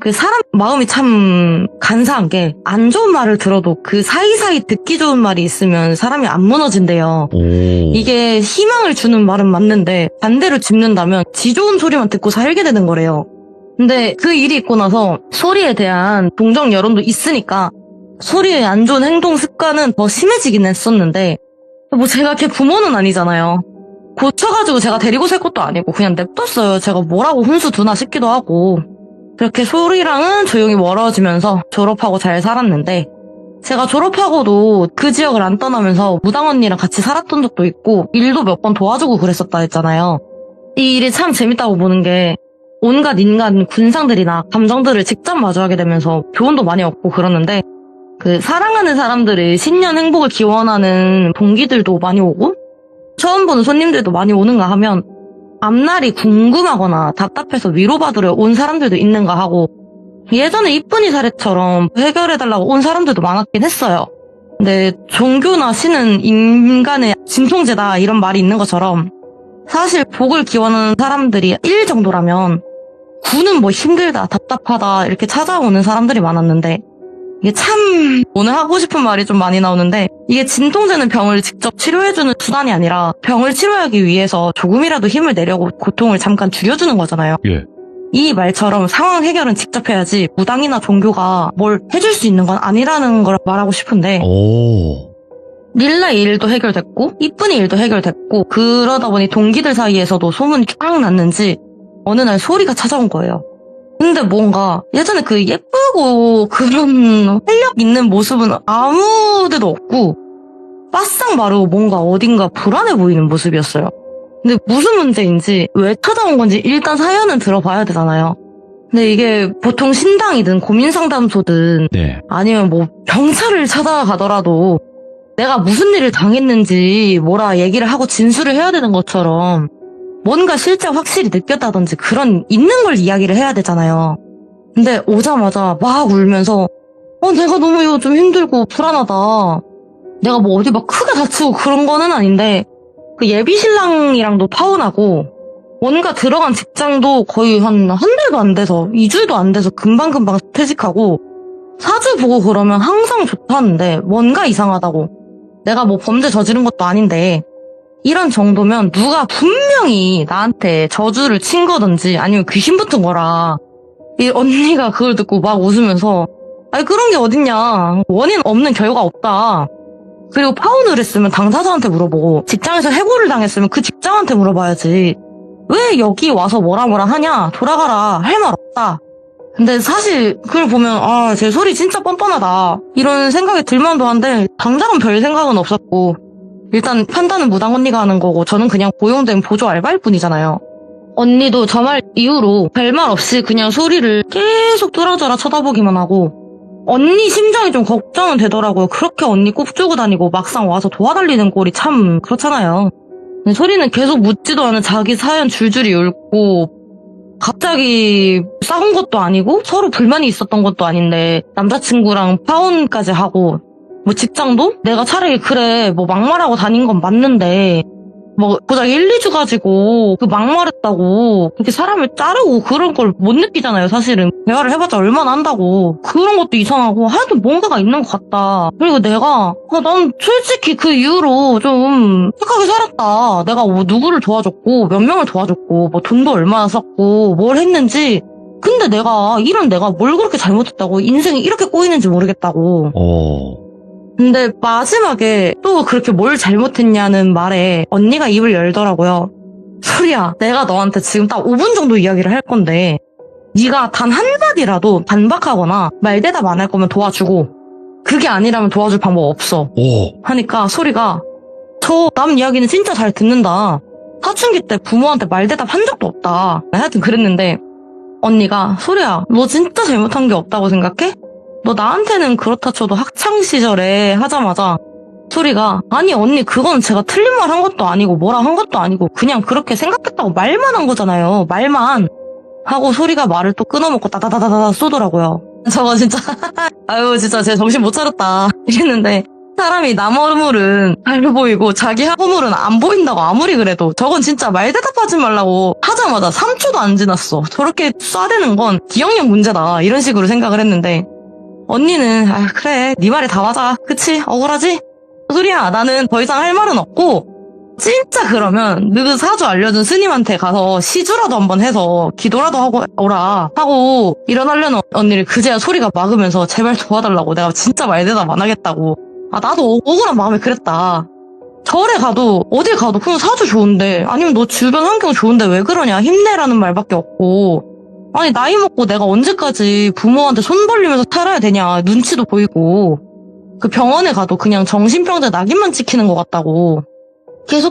그 사람 마음이 참 간사한 게 안 좋은 말을 들어도 그 사이사이 듣기 좋은 말이 있으면 사람이 안 무너진대요. 이게 희망을 주는 말은 맞는데 반대로 짚는다면 지 좋은 소리만 듣고 살게 되는 거래요. 근데 그 일이 있고 나서 소리에 대한 동정 여론도 있으니까 소리의 안 좋은 행동 습관은 더 심해지긴 했었는데, 뭐 제가 걔 부모는 아니잖아요. 고쳐가지고 제가 데리고 살 것도 아니고 그냥 냅뒀어요. 제가 뭐라고 훈수 두나 싶기도 하고. 그렇게 소리랑은 조용히 멀어지면서 졸업하고 잘 살았는데, 제가 졸업하고도 그 지역을 안 떠나면서 무당 언니랑 같이 살았던 적도 있고 일도 몇 번 도와주고 그랬었다 했잖아요. 이 일이 참 재밌다고 보는 게 온갖 인간 군상들이나 감정들을 직접 마주하게 되면서 교훈도 많이 얻고 그러는데, 그 사랑하는 사람들의 신년 행복을 기원하는 동기들도 많이 오고 처음 보는 손님들도 많이 오는가 하면 앞날이 궁금하거나 답답해서 위로받으러 온 사람들도 있는가 하고, 예전에 이쁜이 사례처럼 해결해달라고 온 사람들도 많았긴 했어요. 근데 종교나 신은 인간의 진통제다 이런 말이 있는 것처럼 사실 복을 기원하는 사람들이 1 정도라면 9는 뭐 힘들다, 답답하다 이렇게 찾아오는 사람들이 많았는데, 이게 참 오늘 하고 싶은 말이 좀 많이 나오는데, 이게 진통제는 병을 직접 치료해주는 수단이 아니라 병을 치료하기 위해서 조금이라도 힘을 내려고 고통을 잠깐 줄여주는 거잖아요. 예. 이 말처럼 상황 해결은 직접 해야지 무당이나 종교가 뭘 해줄 수 있는 건 아니라는 걸 말하고 싶은데, 릴라의 일도 해결됐고 이쁜이 일도 해결됐고 그러다 보니 동기들 사이에서도 소문이 쫙 났는지 어느 날 소리가 찾아온 거예요. 근데 뭔가 예전에 그 예쁘고 그런 활력 있는 모습은 아무 데도 없고 바싹 마르고 뭔가 어딘가 불안해 보이는 모습이었어요. 근데 무슨 문제인지 왜 찾아온 건지 일단 사연은 들어봐야 되잖아요. 근데 이게 보통 신당이든 고민상담소든 아니면 뭐 경찰을 찾아가더라도 내가 무슨 일을 당했는지 뭐라 얘기를 하고 진술을 해야 되는 것처럼 뭔가 실제 확실히 느꼈다든지 그런 있는 걸 이야기를 해야 되잖아요. 근데 오자마자 막 울면서 내가 너무 요즘 힘들고 불안하다. 내가 뭐 어디 막 크게 다치고 그런 거는 아닌데 그 예비신랑이랑도 파혼하고 뭔가 들어간 직장도 거의 한 달도 안 돼서 2주도 안 돼서 금방금방 퇴직하고 사주 보고 그러면 항상 좋다는데 뭔가 이상하다고. 내가 뭐 범죄 저지른 것도 아닌데 이런 정도면 누가 분명히 나한테 저주를 친 거든지 아니면 귀신 붙은 거라. 이 언니가 그걸 듣고 막 웃으면서 아니 그런 게 어딨냐. 원인 없는 결과 없다. 그리고 파혼을 했으면 당사자한테 물어보고 직장에서 해고를 당했으면 그 직장한테 물어봐야지. 왜 여기 와서 뭐라 하냐. 돌아가라. 할 말 없다. 근데 사실 그걸 보면 제 소리 진짜 뻔뻔하다 이런 생각이 들만도 한데 당장은 별 생각은 없었고, 일단 판단은 무당 언니가 하는 거고 저는 그냥 고용된 보조 알바일 뿐이잖아요. 언니도 저 말 이후로 별말 없이 그냥 소리를 계속 뚫어져라 쳐다보기만 하고, 언니 심정이 좀 걱정은 되더라고요. 그렇게 언니 꼽주고 다니고 막상 와서 도와달리는 꼴이 참 그렇잖아요. 근데 소리는 계속 묻지도 않은 자기 사연 줄줄이 읊고, 갑자기 싸운 것도 아니고 서로 불만이 있었던 것도 아닌데 남자친구랑 파혼까지 하고, 뭐 직장도 내가 차라리 그래 뭐 막말하고 다닌 건 맞는데 뭐 고작 1, 2주 가지고 그 막말했다고 그렇게 사람을 자르고 그런 걸 못 느끼잖아요. 사실은 대화를 해봤자 얼마나 한다고. 그런 것도 이상하고 하여튼 뭔가가 있는 것 같다. 그리고 내가 난 솔직히 그 이후로 좀 착하게 살았다. 내가 뭐 누구를 도와줬고 몇 명을 도와줬고 뭐 돈도 얼마나 썼고 뭘 했는지, 근데 내가 뭘 그렇게 잘못했다고 인생이 이렇게 꼬이는지 모르겠다고. 근데 마지막에 또 그렇게 뭘 잘못했냐는 말에 언니가 입을 열더라고요. 소리야, 내가 너한테 지금 딱 5분 정도 이야기를 할 건데 네가 단 한마디라도 반박하거나 말대답 안 할 거면 도와주고, 그게 아니라면 도와줄 방법 없어. 오. 하니까 소리가 저 남 이야기는 진짜 잘 듣는다. 사춘기 때 부모한테 말대답 한 적도 없다. 하여튼 그랬는데 언니가 소리야 너 진짜 잘못한 게 없다고 생각해? 너 나한테는 그렇다 쳐도 학창시절에 하자마자 소리가 아니 언니 그건 제가 틀린 말 한 것도 아니고 뭐라 한 것도 아니고 그냥 그렇게 생각했다고 말만 한 거잖아요. 말만 하고 소리가 말을 또 끊어먹고 따다다다다 쏘더라고요. 저거 진짜 아유 진짜 제 정신 못 차렸다 이랬는데 사람이 남 허물은 잘 보이고 자기 허물은 안 보인다고 아무리 그래도 저건 진짜 말 대답하지 말라고 하자마자 3초도 안 지났어. 저렇게 쏴대는 건 기억력 문제다 이런 식으로 생각을 했는데 언니는 아 그래 네 말이 다 맞아 그치 억울하지? 소리야 나는 더 이상 할 말은 없고 진짜 그러면 너 사주 알려준 스님한테 가서 시주라도 한번 해서 기도라도 하고 오라 하고 일어나려는 언니를 그제야 소리가 막으면서 제발 도와달라고 내가 진짜 말 대답 안 하겠다고. 아 나도 억울한 마음에 그랬다. 절에 가도 어딜 가도 그냥 사주 좋은데 아니면 너 주변 환경 좋은데 왜 그러냐 힘내라는 말밖에 없고 아니 나이 먹고 내가 언제까지 부모한테 손 벌리면서 살아야 되냐 눈치도 보이고 그 병원에 가도 그냥 정신병자 낙인만 찍히는 것 같다고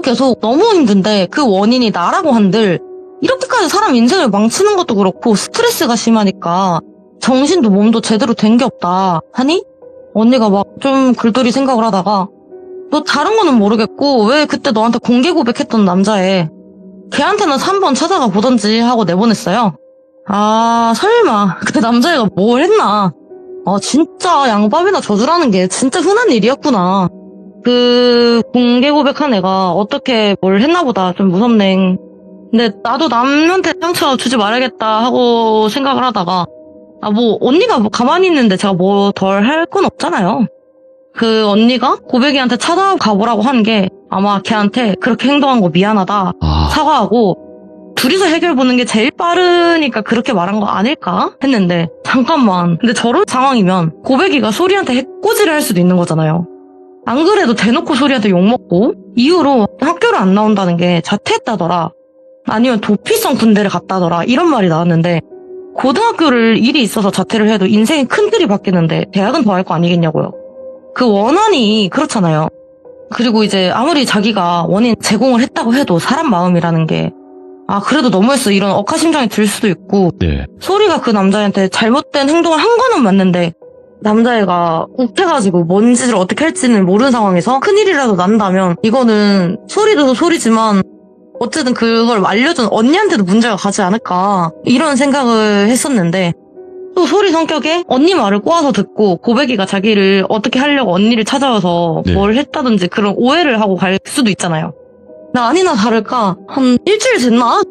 계속 너무 힘든데 그 원인이 나라고 한들 이렇게까지 사람 인생을 망치는 것도 그렇고 스트레스가 심하니까 정신도 몸도 제대로 된 게 없다 하니 언니가 막 좀 굴돌이 생각을 하다가 너 다른 거는 모르겠고 왜 그때 너한테 공개 고백했던 남자애 걔한테는 3번 찾아가 보던지 하고 내보냈어요. 아 설마 그 남자애가 뭘 했나. 아 진짜 양밥이나 져주라는 게 진짜 흔한 일이었구나. 그 공개 고백한 애가 어떻게 뭘 했나 보다 좀 무섭네. 근데 나도 남한테 상처 주지 말아야겠다 하고 생각을 하다가 아 뭐 언니가 뭐 가만히 있는데 제가 뭐 덜 할 건 없잖아요. 그 언니가 고백이한테 찾아가 보라고 한 게 아마 걔한테 그렇게 행동한 거 미안하다 사과하고 둘이서 해결 보는 게 제일 빠르니까 그렇게 말한 거 아닐까 했는데 잠깐만 근데 저런 상황이면 고백이가 소리한테 해코지를 할 수도 있는 거잖아요. 안 그래도 대놓고 소리한테 욕먹고 이후로 학교를 안 나온다는 게 자퇴했다더라 아니면 도피성 군대를 갔다더라 이런 말이 나왔는데 고등학교를 일이 있어서 자퇴를 해도 인생의 큰 틀이 바뀌는데 대학은 더 할 거 아니겠냐고요. 그 원한이 그렇잖아요. 그리고 이제 아무리 자기가 원인 제공을 했다고 해도 사람 마음이라는 게 아 그래도 너무했어 이런 억하심장이 들 수도 있고 네. 소리가 그 남자한테 잘못된 행동을 한 거는 맞는데 남자애가 욱해가지고 뭔 짓을 어떻게 할지는 모르는 상황에서 큰일이라도 난다면 이거는 소리도 소리지만 어쨌든 그걸 알려준 언니한테도 문제가 가지 않을까 이런 생각을 했었는데 또 소리 성격에 언니 말을 꼬아서 듣고 고백이가 자기를 어떻게 하려고 언니를 찾아와서 네. 뭘 했다든지 그런 오해를 하고 갈 수도 있잖아요. 나 아니나 다를까 한 일주일 됐나?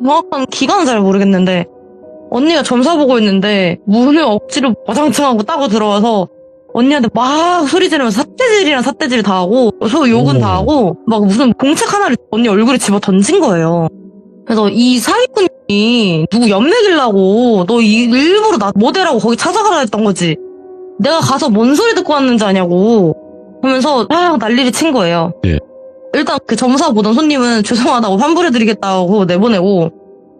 정확한 기간은 잘 모르겠는데 언니가 점사 보고 있는데 문을 억지로 와장창 하고 따고 들어와서 언니한테 막 소리 지르면서 삿대질이랑 삿대질 다 하고 욕은 다 하고 막 무슨 공책 하나를 언니 얼굴에 집어 던진 거예요. 그래서 이 사기꾼이 누구 연맥이려고 너 일부러 나 모델하고 거기 찾아가라 했던 거지. 내가 가서 뭔 소리 듣고 왔는지 아냐고 하면서 막 난리를 친 거예요. 예. 일단 그 점사 보던 손님은 죄송하다고 환불해드리겠다고 내보내고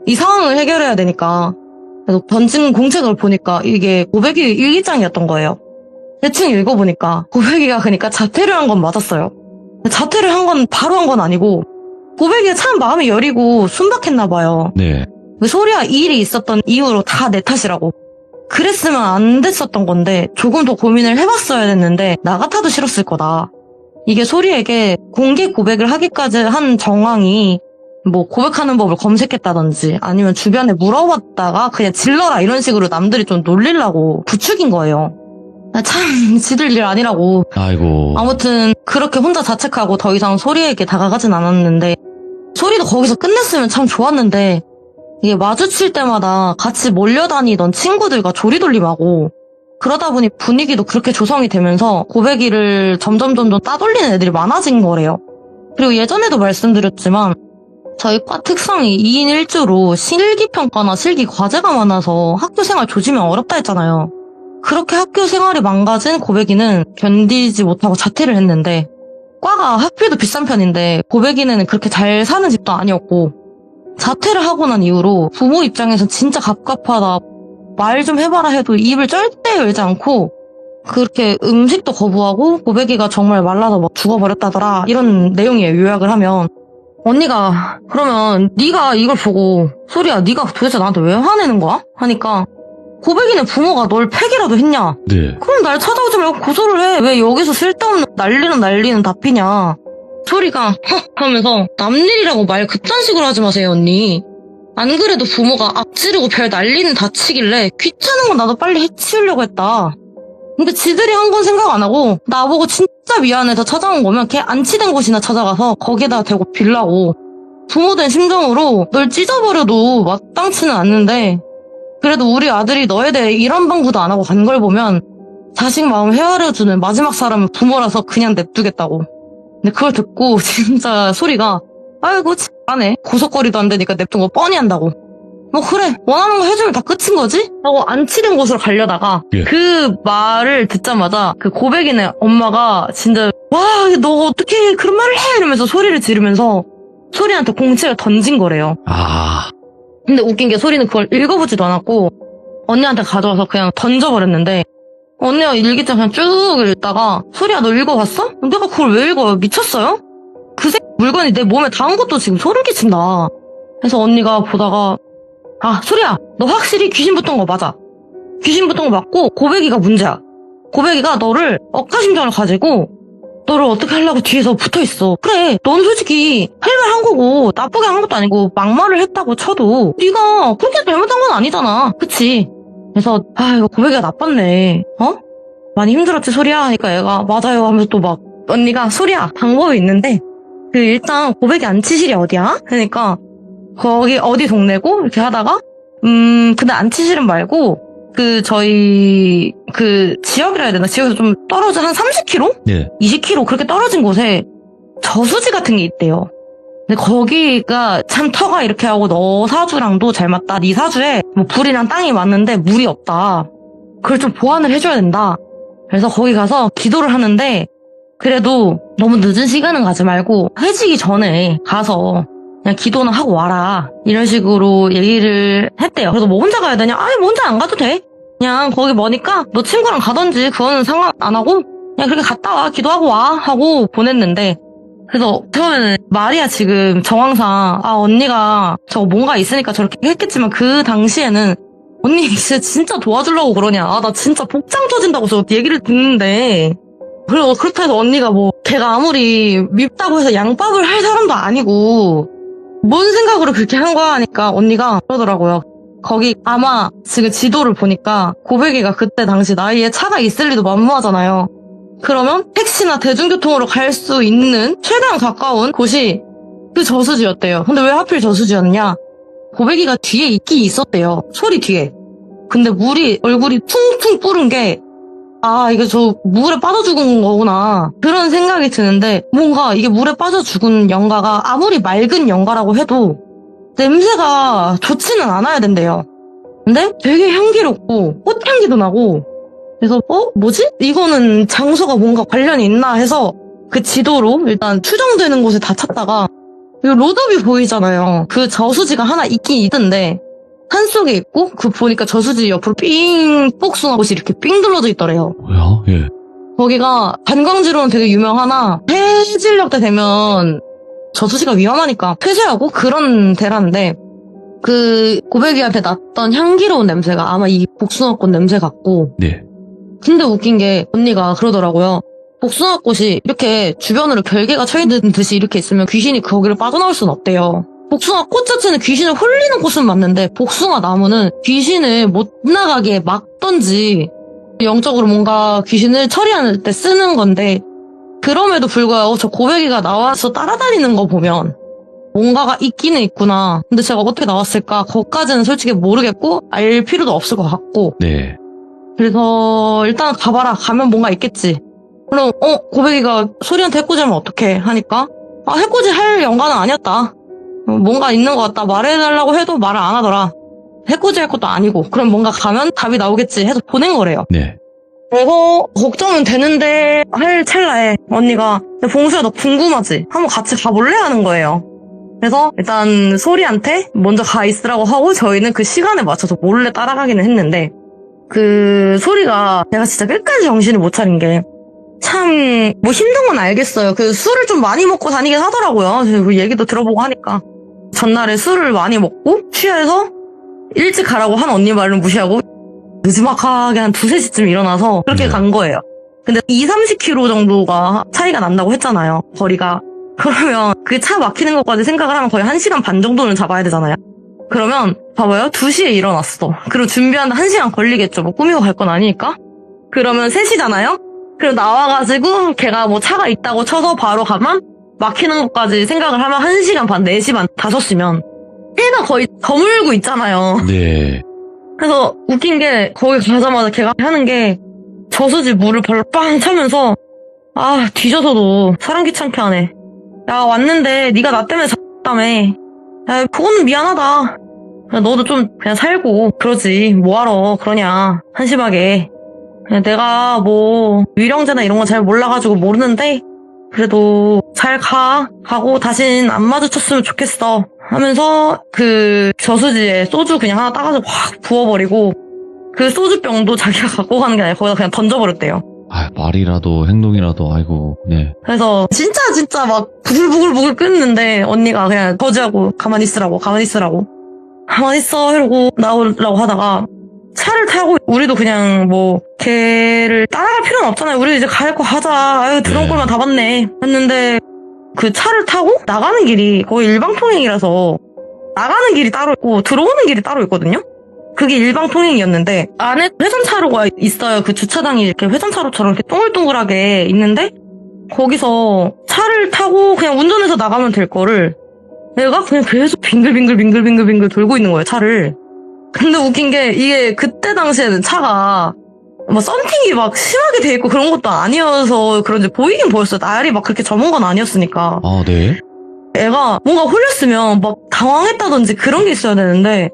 이 상황을 해결해야 되니까 그래서 던진 공책을 보니까 이게 고백이 일기장이었던 거예요. 대충 읽어보니까 고백이가 그러니까 자퇴를 한 건 맞았어요. 자퇴를 한 건 바로 한 건 아니고 고백이가 참 마음이 여리고 순박했나 봐요. 네. 그 소리와 일이 있었던 이유로 다 내 탓이라고. 그랬으면 안 됐었던 건데 조금 더 고민을 해봤어야 됐는데 나 같아도 싫었을 거다. 이게 소리에게 공개 고백을 하기까지 한 정황이 뭐 고백하는 법을 검색했다든지 아니면 주변에 물어봤다가 그냥 질러라 이런 식으로 남들이 좀 놀리려고 부추긴 거예요. 참 지들 일 아니라고. 아이고. 아무튼 그렇게 혼자 자책하고 더 이상 소리에게 다가가진 않았는데 소리도 거기서 끝냈으면 참 좋았는데 이게 마주칠 때마다 같이 몰려다니던 친구들과 조리돌림하고 그러다 보니 분위기도 그렇게 조성이 되면서 고백이를 점점 따돌리는 애들이 많아진 거래요. 그리고 예전에도 말씀드렸지만 저희 과 특성이 2인 1조로 실기평가나 실기 과제가 많아서 학교 생활 조지면 어렵다 했잖아요. 그렇게 학교 생활이 망가진 고백이는 견디지 못하고 자퇴를 했는데 과가 학비도 비싼 편인데 고백이는 그렇게 잘 사는 집도 아니었고 자퇴를 하고 난 이후로 부모 입장에서 진짜 갑갑하다 말 좀 해봐라 해도 입을 절대 열지 않고 그렇게 음식도 거부하고 고백이가 정말 말라서 막 죽어버렸다더라 이런 내용이에요. 요약을 하면 언니가 그러면 네가 이걸 보고 소리야 네가 도대체 나한테 왜 화내는 거야? 하니까 고백이네 부모가 널 패기라도 했냐? 네. 그럼 날 찾아오지 말고 고소를 해. 왜 여기서 쓸데없는 난리는 답이냐? 소리가 헉 하면서 남 일이라고 말 그딴 식으로 하지 마세요 언니. 안 그래도 부모가 앞지르고 별 난리는 다치길래 귀찮은 건 나도 빨리 해치우려고 했다. 근데 지들이 한 건 생각 안 하고 나보고 진짜 미안해서 찾아온 거면 걔 안치된 곳이나 찾아가서 거기에다 대고 빌라고. 부모된 심정으로 널 찢어버려도 마땅치는 않는데 그래도 우리 아들이 너에 대해 이런 방구도 안 하고 간 걸 보면 자식 마음 헤아려주는 마지막 사람은 부모라서 그냥 냅두겠다고. 근데 그걸 듣고 진짜 소리가 아이고 안해 고속거리도 안 되니까 냅둔 거 뻔히 한다고. 뭐 그래 원하는 거 해주면 다 끝인 거지? 하고 안치된 곳으로 가려다가 예. 그 말을 듣자마자 그 고백이네 엄마가 진짜 와 너 어떻게 그런 말을 해 이러면서 소리를 지르면서 소리한테 공책을 던진 거래요. 근데 웃긴 게 소리는 그걸 읽어보지도 않았고 언니한테 가져와서 그냥 던져버렸는데 언니가 일기장 그냥 쭉 읽다가 소리야 너 읽어봤어? 내가 그걸 왜 읽어요? 미쳤어요? 그 물건이 내 몸에 닿은 것도 지금 소름 끼친다. 그래서 언니가 보다가 아 소리야 너 확실히 귀신 붙은 거 맞아. 귀신 붙은 거 맞고 고백이가 문제야. 고백이가 너를 억하심정을 가지고 너를 어떻게 하려고 뒤에서 붙어있어. 그래 넌 솔직히 할 말 한 거고 나쁘게 한 것도 아니고 막말을 했다고 쳐도 네가 그렇게 잘못한 건 아니잖아. 그치? 그래서 아 이거 고백이가 나빴네. 많이 힘들었지 소리야 하니까 얘가 맞아요 하면서 또 막 언니가 소리야 방법이 있는데 그 일단 고백이 안치실이 어디야? 그러니까 거기 어디 동네고 이렇게 하다가 근데 안치실은 말고 그 저희 그 지역이라 해야 되나? 지역에서 좀 떨어져 한 30km? 예. 20km 그렇게 떨어진 곳에 저수지 같은 게 있대요. 근데 거기가 참 터가 이렇게 하고 너 사주랑도 잘 맞다. 네 사주에 뭐 불이랑 땅이 맞는데 물이 없다. 그걸 좀 보완을 해줘야 된다. 그래서 거기 가서 기도를 하는데 그래도 너무 늦은 시간은 가지 말고 해지기 전에 가서 그냥 기도는 하고 와라. 이런 식으로 얘기를 했대요. 그래서 뭐 혼자 가야 되냐? 아니 뭐 혼자 안 가도 돼. 그냥 거기 머니까 너 친구랑 가던지 그거는 상관 안 하고 그냥 그렇게 갔다 와. 기도하고 와. 하고 보냈는데 그래서 처음에는 말이야 지금 정황상 언니가 저거 뭔가 있으니까 저렇게 했겠지만 그 당시에는 언니 진짜 도와주려고 그러냐. 나 진짜 복장 터진다고 저 얘기를 듣는데 그리고 그렇다 해서 언니가 뭐 걔가 아무리 밉다고 해서 양밥을 할 사람도 아니고 뭔 생각으로 그렇게 한 거야 하니까 언니가 그러더라고요. 거기 아마 지금 지도를 보니까 고백이가 그때 당시 나이에 차가 있을 리도 만무하잖아요. 그러면 택시나 대중교통으로 갈 수 있는 최대한 가까운 곳이 그 저수지였대요. 근데 왜 하필 저수지였냐? 고백이가 뒤에 있긴 있었대요. 소리 뒤에. 근데 물이 얼굴이 퉁퉁 뿌른 게 이게 저 물에 빠져 죽은 거구나. 그런 생각이 드는데 뭔가 이게 물에 빠져 죽은 연가가 아무리 맑은 연가라고 해도 냄새가 좋지는 않아야 된대요. 근데 되게 향기롭고 꽃향기도 나고 그래서 뭐지? 이거는 장소가 뭔가 관련이 있나 해서 그 지도로 일단 추정되는 곳에 다 찾다가 이거 로드뷰 보이잖아요. 그 저수지가 하나 있긴 있던데 산속에 있고 그 보니까 저수지 옆으로 삥 복숭아 꽃이 이렇게 삥 둘러져 있더래요. 뭐야? 예. 거기가 관광지로는 되게 유명하나 폐질력 때 되면 저수지가 위험하니까 폐쇄하고 그런 데라는데 그 고백이한테 났던 향기로운 냄새가 아마 이 복숭아꽃 냄새 같고 네. 근데 웃긴 게 언니가 그러더라고요. 복숭아꽃이 이렇게 주변으로 결계가 쳐있는 듯이 이렇게 있으면 귀신이 거기를 빠져나올 수는 없대요. 복숭아 꽃 자체는 귀신을 홀리는 꽃은 맞는데 복숭아 나무는 귀신을 못 나가게 막던지 영적으로 뭔가 귀신을 처리할 때 쓰는 건데 그럼에도 불구하고 저 고백이가 나와서 따라다니는 거 보면 뭔가가 있기는 있구나. 근데 제가 어떻게 나왔을까? 그것까지는 솔직히 모르겠고 알 필요도 없을 것 같고 네. 그래서 일단 가봐라. 가면 뭔가 있겠지. 그럼 고백이가 소리한테 해코지하면 어떡해 하니까 해코지 할 연가는 아니었다. 뭔가 있는 것 같다. 말해달라고 해도 말을 안 하더라. 해코지 할 것도 아니고 그럼 뭔가 가면 답이 나오겠지 해서 보낸 거래요. 네. 그래서 걱정은 되는데 할 찰나에 언니가 봉수야 너 궁금하지? 한번 같이 가볼래? 하는 거예요. 그래서 일단 소리한테 먼저 가 있으라고 하고 저희는 그 시간에 맞춰서 몰래 따라가기는 했는데 그 소리가 내가 진짜 끝까지 정신을 못 차린 게 참 뭐 힘든 건 알겠어요. 그 술을 좀 많이 먹고 다니긴 하더라고요. 그 얘기도 들어보고 하니까 전날에 술을 많이 먹고 취해서 일찍 가라고 한 언니 말을 무시하고 느지막하게 한 2-3시쯤 일어나서 그렇게 간 거예요. 근데 20-30km 정도가 차이가 난다고 했잖아요. 거리가. 그러면 그 차 막히는 것까지 생각을 하면 거의 1시간 반 정도는 잡아야 되잖아요. 그러면 봐봐요. 2시에 일어났어. 그리고 준비하는데 1시간 걸리겠죠. 뭐 꾸미고 갈 건 아니니까. 그러면 3시잖아요. 그리고 나와가지고 걔가 뭐 차가 있다고 쳐서 바로 가면 막히는 것까지 생각을 하면 1시간 반, 4시 반, 5시면 해가 거의 저물고 있잖아요. 네. 그래서 웃긴 게 거기 가자마자 걔가 하는 게 저수지 물을 발로 빵 차면서 아 뒤져서도 사람 귀찮게 하네. 야 왔는데 네가 나 때문에 잤다며. 야 그거는 미안하다. 너도 좀 그냥 살고 그러지 뭐하러 그러냐 한심하게. 그냥 내가 뭐 위령제나 이런 거 잘 몰라가지고 모르는데 그래도 잘 가고 다신 안 마주쳤으면 좋겠어 하면서 그 저수지에 소주 그냥 하나 따가지고 확 부어버리고 그 소주병도 자기가 갖고 가는 게 아니라 거기다 그냥 던져버렸대요. 아, 말이라도 행동이라도 아이고. 네. 그래서 진짜 막 부글부글 끓는데 언니가 그냥 거지하고 가만히 있으라고 가만히 있어 이러고 나오려고 하다가 차를 타고 우리도 그냥 뭐 걔를 따라갈 필요는 없잖아요. 우리 이제 갈 거 가자. 아유 들어온 꼴만 다 봤네 했는데 그 차를 타고 나가는 길이 거의 일방통행이라서 나가는 길이 따로 있고 들어오는 길이 따로 있거든요. 그게 일방통행이었는데 안에 회전차로가 있어요. 그 주차장이 이렇게 회전차로처럼 이렇게 동글동글하게 있는데 거기서 차를 타고 그냥 운전해서 나가면 될 거를 내가 그냥 계속 빙글빙글 돌고 있는 거예요, 차를. 근데 웃긴 게 이게 그때 당시에는 차가 뭐 썬팅이 막 심하게 돼 있고 그런 것도 아니어서 그런지 보이긴 보였어요. 날이 막 그렇게 저문 건 아니었으니까. 아, 네. 애가 뭔가 홀렸으면 막 당황했다든지 그런 게 있어야 되는데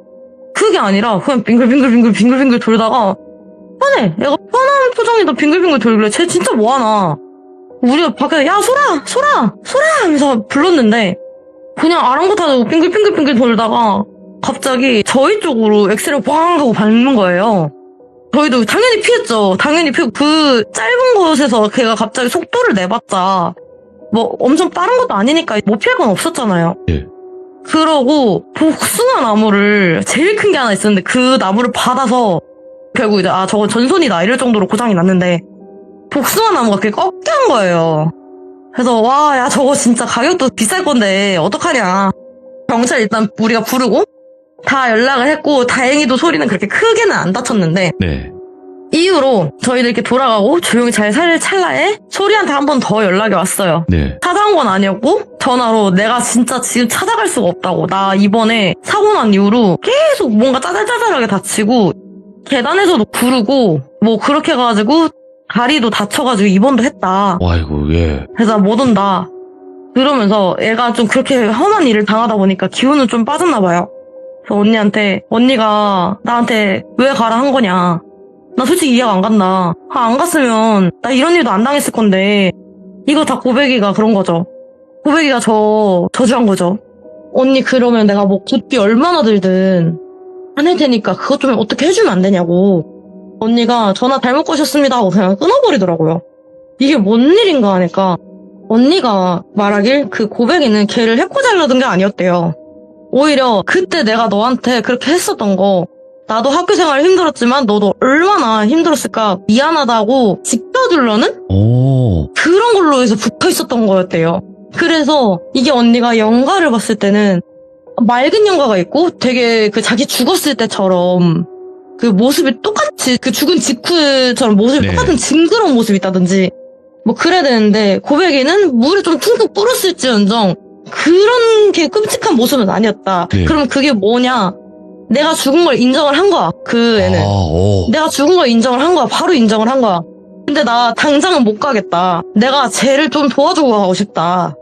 그게 아니라 그냥 빙글빙글 돌다가 편해. 애가 편한 표정이다 빙글빙글 돌길래 쟤 진짜 뭐하나. 우리가 밖에서 야 소라 하면서 불렀는데 그냥 아랑곳하고 빙글빙글 돌다가 갑자기 저희 쪽으로 엑셀을 왕 하고 밟는 거예요. 저희도 당연히 피했죠. 당연히 피고 그 짧은 곳에서 걔가 갑자기 속도를 내봤자 뭐 엄청 빠른 것도 아니니까 못 피할 건 없었잖아요. 네. 그러고 복숭아 나무를 제일 큰 게 하나 있었는데 그 나무를 받아서 결국 이제 저거 전손이다 이럴 정도로 고장이 났는데 복숭아 나무가 그게 꺾인 거예요. 그래서 와 야 저거 진짜 가격도 비쌀 건데 어떡하냐. 경찰 일단 우리가 부르고 다 연락을 했고 다행히도 소리는 그렇게 크게는 안 다쳤는데 네. 이후로 저희들 이렇게 돌아가고 조용히 잘 살 찰나에 소리한테 한 번 더 연락이 왔어요. 네. 찾아온 건 아니었고 전화로 내가 진짜 지금 찾아갈 수가 없다고. 나 이번에 사고 난 이후로 계속 뭔가 짜잘짜잘하게 다치고 계단에서도 구르고 뭐 그렇게 해가지고 다리도 다쳐가지고 입원도 했다. 아이고, 예. 그래서 못 온다. 그러면서 애가 좀 그렇게 험한 일을 당하다 보니까 기운은 좀 빠졌나 봐요. 그래서 언니한테 언니가 나한테 왜 가라 한 거냐. 나 솔직히 이해가 안 간다. 안 갔으면 나 이런 일도 안 당했을 건데 이거 다 고백이가 그런 거죠. 고백이가 저주한 거죠. 언니 그러면 내가 뭐 굿비 얼마나 들든 안 할 테니까 그것 좀 어떻게 해주면 안 되냐고. 언니가 전화 잘못 거셨습니다 하고 그냥 끊어버리더라고요. 이게 뭔 일인가 하니까 언니가 말하길 그 고백이는 걔를 해코 잘라둔 게 아니었대요. 오히려 그때 내가 너한테 그렇게 했었던 거 나도 학교 생활 힘들었지만 너도 얼마나 힘들었을까 미안하다고 지켜주려는 그런 걸로 해서 붙어있었던 거였대요. 그래서 이게 언니가 연가를 봤을 때는 맑은 연가가 있고 되게 그 자기 죽었을 때처럼 그 모습이 똑같이 그 죽은 직후처럼 모습이 똑같은 징그러운 모습이 있다든지 뭐 그래야 되는데 고백이는 물에 좀 퉁퉁 불었을지언정 그런 게 끔찍한 모습은 아니었다. 네. 그럼 그게 뭐냐? 내가 죽은 걸 인정을 한 거야. 그 애는. 내가 죽은 걸 인정을 한 거야. 바로 인정을 한 거야. 근데 나 당장은 못 가겠다. 내가 쟤를 좀 도와주고 가고 싶다.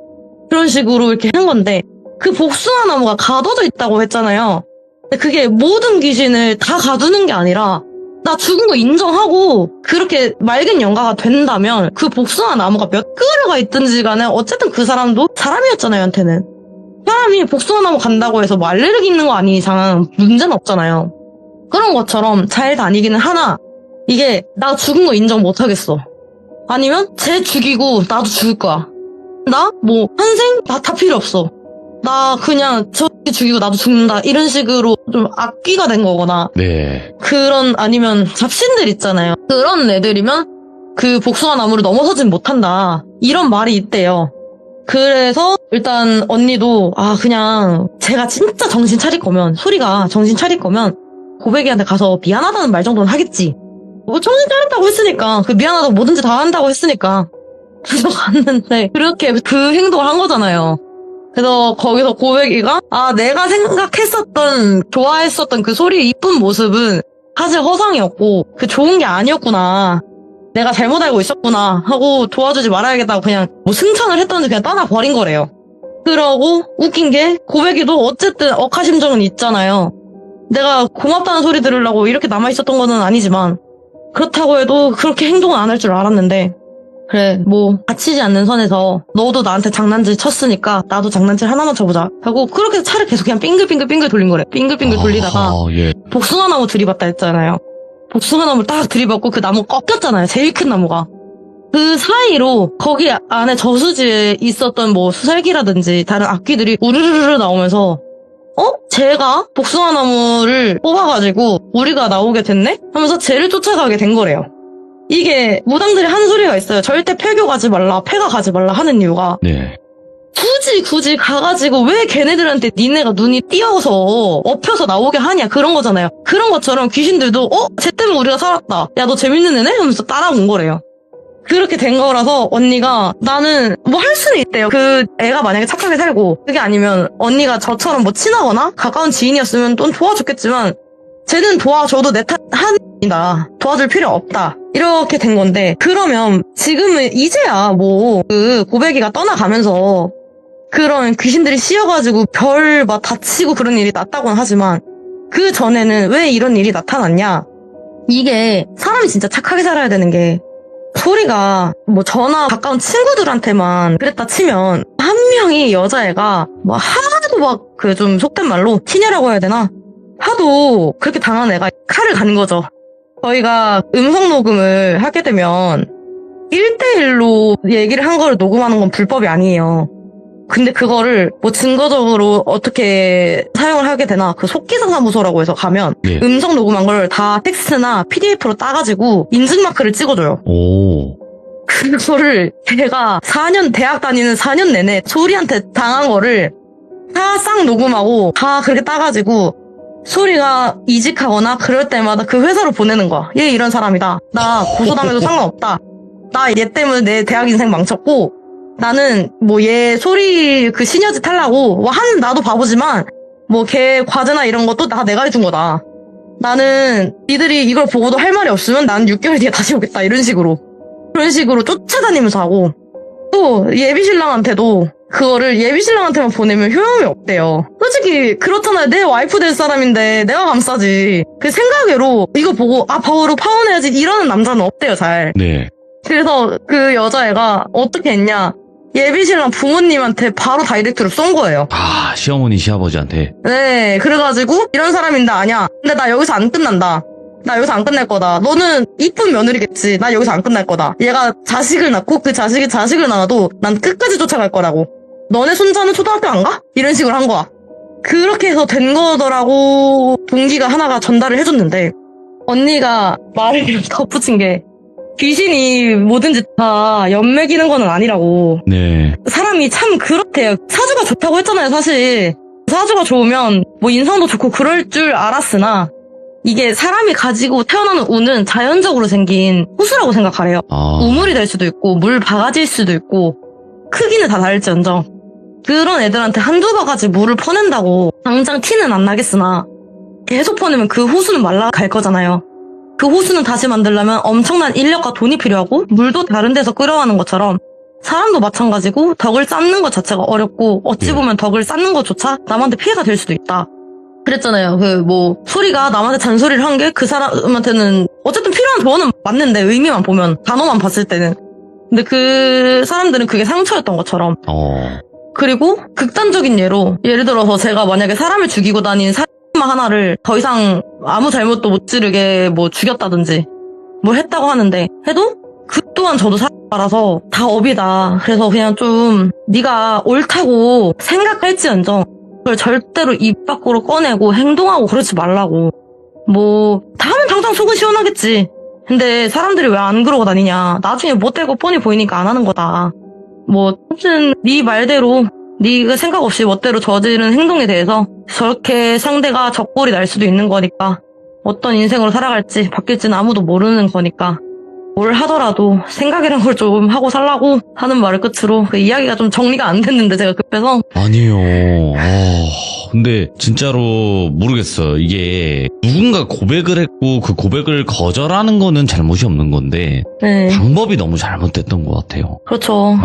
그런 식으로 이렇게 한 건데 그 복숭아 나무가 가둬져 있다고 했잖아요. 근데 그게 모든 귀신을 다 가두는 게 아니라 나 죽은 거 인정하고 그렇게 맑은 영가가 된다면 그 복숭아 나무가 몇 그루가 있든지 간에 어쨌든 그 사람도 사람이었잖아요, 한테는. 사람이 복숭아 나무 간다고 해서 뭐 알레르기 있는 거 아닌 이상 문제는 없잖아요. 그런 것처럼 잘 다니기는 하나 이게 나 죽은 거 인정 못 하겠어. 아니면 쟤 죽이고 나도 죽을 거야. 나 뭐 환생 나 다 필요 없어. 나 그냥 저 죽이고 나도 죽는다 이런 식으로 좀 악귀가 된 거거나 네. 그런 아니면 잡신들 있잖아요. 그런 애들이면 그 복숭아 나무를 넘어서진 못한다 이런 말이 있대요. 그래서 일단 언니도 그냥 제가 진짜 정신 차릴 거면 소리가 정신 차릴 거면 고백이한테 가서 미안하다는 말 정도는 하겠지. 뭐 정신 차렸다고 했으니까 그 미안하다고 뭐든지 다 한다고 했으니까 그래서 갔는데 그렇게 그 행동을 한 거잖아요. 그래서 거기서 고백이가 내가 생각했었던 좋아했었던 그 소리의 이쁜 모습은 사실 허상이었고 그 좋은 게 아니었구나. 내가 잘못 알고 있었구나 하고 도와주지 말아야겠다고 그냥 뭐 승천을 했던지 그냥 떠나버린 거래요. 그러고 웃긴 게 고백이도 어쨌든 억하심정은 있잖아요. 내가 고맙다는 소리 들으려고 이렇게 남아있었던 거는 아니지만 그렇다고 해도 그렇게 행동은 안 할 줄 알았는데 그래 뭐 다치지 않는 선에서 너도 나한테 장난질 쳤으니까 나도 장난질 하나만 쳐보자 하고 그렇게 차를 계속 그냥 빙글빙글 돌린 거래. 빙글빙글 돌리다가 예. 복숭아 나무 들이봤다 했잖아요. 복숭아 나무를 딱 들이받고 그 나무 꺾였잖아요. 제일 큰 나무가. 그 사이로 거기 안에 저수지에 있었던 뭐 수살기라든지 다른 악귀들이 우르르르 나오면서 쟤가 복숭아 나무를 뽑아가지고 우리가 나오게 됐네? 하면서 쟤를 쫓아가게 된 거래요. 이게 무당들이 하는 소리가 있어요. 절대 폐교 가지 말라, 폐가 가지 말라 하는 이유가 네. 굳이 가가지고 왜 걔네들한테 니네가 눈이 띄어서 엎혀서 나오게 하냐 그런 거잖아요. 그런 것처럼 귀신들도 쟤 때문에 우리가 살았다. 야 너 재밌는 애네? 하면서 따라온 거래요. 그렇게 된 거라서 언니가 나는 뭐 할 수는 있대요. 그 애가 만약에 착하게 살고 그게 아니면 언니가 저처럼 뭐 친하거나 가까운 지인이었으면 또 도와줬겠지만 쟤는 도와줘도 내 탓 아니다. 도와줄 필요 없다. 이렇게 된 건데 그러면 지금은 이제야 뭐 그 고백이가 떠나가면서 그런 귀신들이 씌어가지고 별 막 다치고 그런 일이 났다고는 하지만 그 전에는 왜 이런 일이 나타났냐? 이게 사람이 진짜 착하게 살아야 되는 게 소리가 뭐 저나 가까운 친구들한테만 그랬다 치면 한 명이 여자애가 뭐 하도 막 그 좀 속된 말로 티녀라고 해야 되나? 하도 그렇게 당한 애가 칼을 간 거죠. 저희가 음성 녹음을 하게 되면 1대1로 얘기를 한 거를 녹음하는 건 불법이 아니에요. 근데 그거를 뭐 증거적으로 어떻게 사용을 하게 되나 그 속기사 사무소라고 해서 가면 예. 음성 녹음한 걸 다 텍스트나 PDF로 따가지고 인증마크를 찍어줘요. 오. 그거를 제가 대학 다니는 4년 내내 소리한테 당한 거를 다 싹 녹음하고 다 그렇게 따가지고 소리가 이직하거나 그럴 때마다 그 회사로 보내는 거야. 얘 이런 사람이다. 나 고소당해도 상관없다. 나 얘 때문에 내 대학 인생 망쳤고 나는 뭐 얘 소리 그 시녀짓 하려고 뭐 하는 나도 바보지만 뭐 걔 과제나 이런 것도 다 내가 해준 거다. 나는 니들이 이걸 보고도 할 말이 없으면 난 6개월 뒤에 다시 오겠다. 이런 식으로. 그런 식으로 쫓아다니면서 하고 또 예비신랑한테도 그거를 예비신랑한테만 보내면 효용이 없대요. 솔직히 그렇잖아요. 내 와이프 될 사람인데 내가 감싸지. 그 생각으로 이거 보고 바로 파혼해야지 이러는 남자는 없대요. 잘. 네. 그래서 그 여자애가 어떻게 했냐. 예비신랑 부모님한테 바로 다이렉트로 쏜 거예요. 시어머니 시아버지한테. 네, 그래가지고 이런 사람인데 아냐. 근데 나 여기서 안 끝난다. 나 여기서 안 끝날 거다. 너는 이쁜 며느리겠지. 나 여기서 안 끝날 거다. 얘가 자식을 낳고 그 자식이 자식을 낳아도 난 끝까지 쫓아갈 거라고. 너네 손자는 초등학교 안 가? 이런 식으로 한 거야. 그렇게 해서 된 거더라고. 동기가 하나가 전달을 해줬는데 언니가 말을 덧붙인 게 귀신이 뭐든지 다 연맥이는 거는 아니라고. 네. 사람이 참 그렇대요. 사주가 좋다고 했잖아요, 사실. 사주가 좋으면 뭐 인성도 좋고 그럴 줄 알았으나 이게 사람이 가지고 태어나는 운은 자연적으로 생긴 호수라고 생각하래요. 우물이 될 수도 있고 물 바가지일 수도 있고 크기는 다 다를지언정 그런 애들한테 한두 바가지 물을 퍼낸다고 당장 티는 안 나겠으나 계속 퍼내면 그 호수는 말라갈 거잖아요. 그 호수는 다시 만들려면 엄청난 인력과 돈이 필요하고 물도 다른 데서 끓여가는 것처럼 사람도 마찬가지고 덕을 쌓는 것 자체가 어렵고 어찌 보면 덕을 쌓는 것조차 남한테 피해가 될 수도 있다. 그랬잖아요. 그 뭐 소리가 남한테 잔소리를 한 게 그 사람한테는 어쨌든 필요한 조언은 맞는데 의미만 보면 단어만 봤을 때는 근데 그 사람들은 그게 상처였던 것처럼 그리고 극단적인 예를 들어서 제가 만약에 사람을 죽이고 다닌 사람 하나를 더 이상 아무 잘못도 못 지르게 뭐 죽였다든지 뭘 했다고 하는데 해도 그 또한 저도 사람이라서 다 업이다. 그래서 그냥 좀 네가 옳다고 생각할지언정 그걸 절대로 입 밖으로 꺼내고 행동하고 그러지 말라고. 뭐 다 하면 당장 속은 시원하겠지. 근데 사람들이 왜 안 그러고 다니냐. 나중에 못되고 뻔히 보이니까 안 하는 거다. 뭐 아무튼 네 말대로 네가 생각 없이 멋대로 저지른 행동에 대해서 저렇게 상대가 적골이 날 수도 있는 거니까 어떤 인생으로 살아갈지 바뀔지는 아무도 모르는 거니까 뭘 하더라도 생각이란 걸 좀 하고 살라고 하는 말을 끝으로 그 이야기가 좀 정리가 안 됐는데 제가 급해서 아니요. 근데 진짜로 모르겠어요. 이게 누군가 고백을 했고 그 고백을 거절하는 거는 잘못이 없는 건데 네. 방법이 너무 잘못됐던 것 같아요. 그렇죠.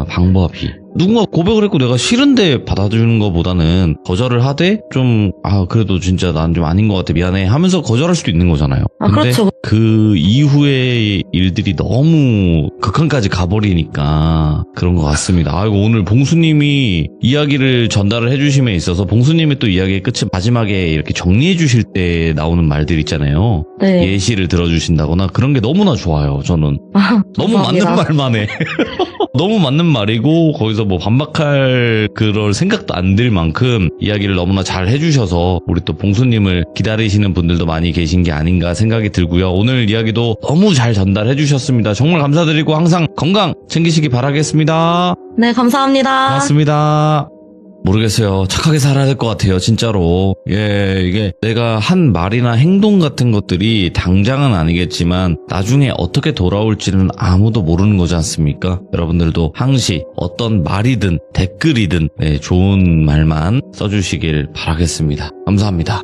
방법이. 누군가 고백을 했고 내가 싫은데 받아주는 것보다는 거절을 하되 좀 그래도 진짜 난 좀 아닌 것 같아 미안해 하면서 거절할 수도 있는 거잖아요. 근데 그렇죠. 그 이후의 일들이 너무 극한까지 가버리니까 그런 것 같습니다. 아이고 오늘 봉수님이 이야기를 전달을 해주심에 있어서 봉수님의 또 이야기의 끝이 마지막에 이렇게 정리해 주실 때 나오는 말들 있잖아요. 네. 예시를 들어주신다거나 그런 게 너무나 좋아요. 저는 너무 감사합니다. 맞는 말만 해. 너무 맞는 말이고 거기서 뭐 반박할 그럴 생각도 안 들 만큼 이야기를 너무나 잘 해주셔서 우리 또 봉수님을 기다리시는 분들도 많이 계신 게 아닌가 생각이 들고요. 오늘 이야기도 너무 잘 전달해 주셨습니다. 정말 감사드리고 항상 건강 챙기시기 바라겠습니다. 네, 감사합니다. 고맙습니다. 모르겠어요. 착하게 살아야 될 것 같아요. 진짜로. 이게 내가 한 말이나 행동 같은 것들이 당장은 아니겠지만 나중에 어떻게 돌아올지는 아무도 모르는 거지 않습니까? 여러분들도 항시 어떤 말이든 댓글이든 좋은 말만 써주시길 바라겠습니다. 감사합니다.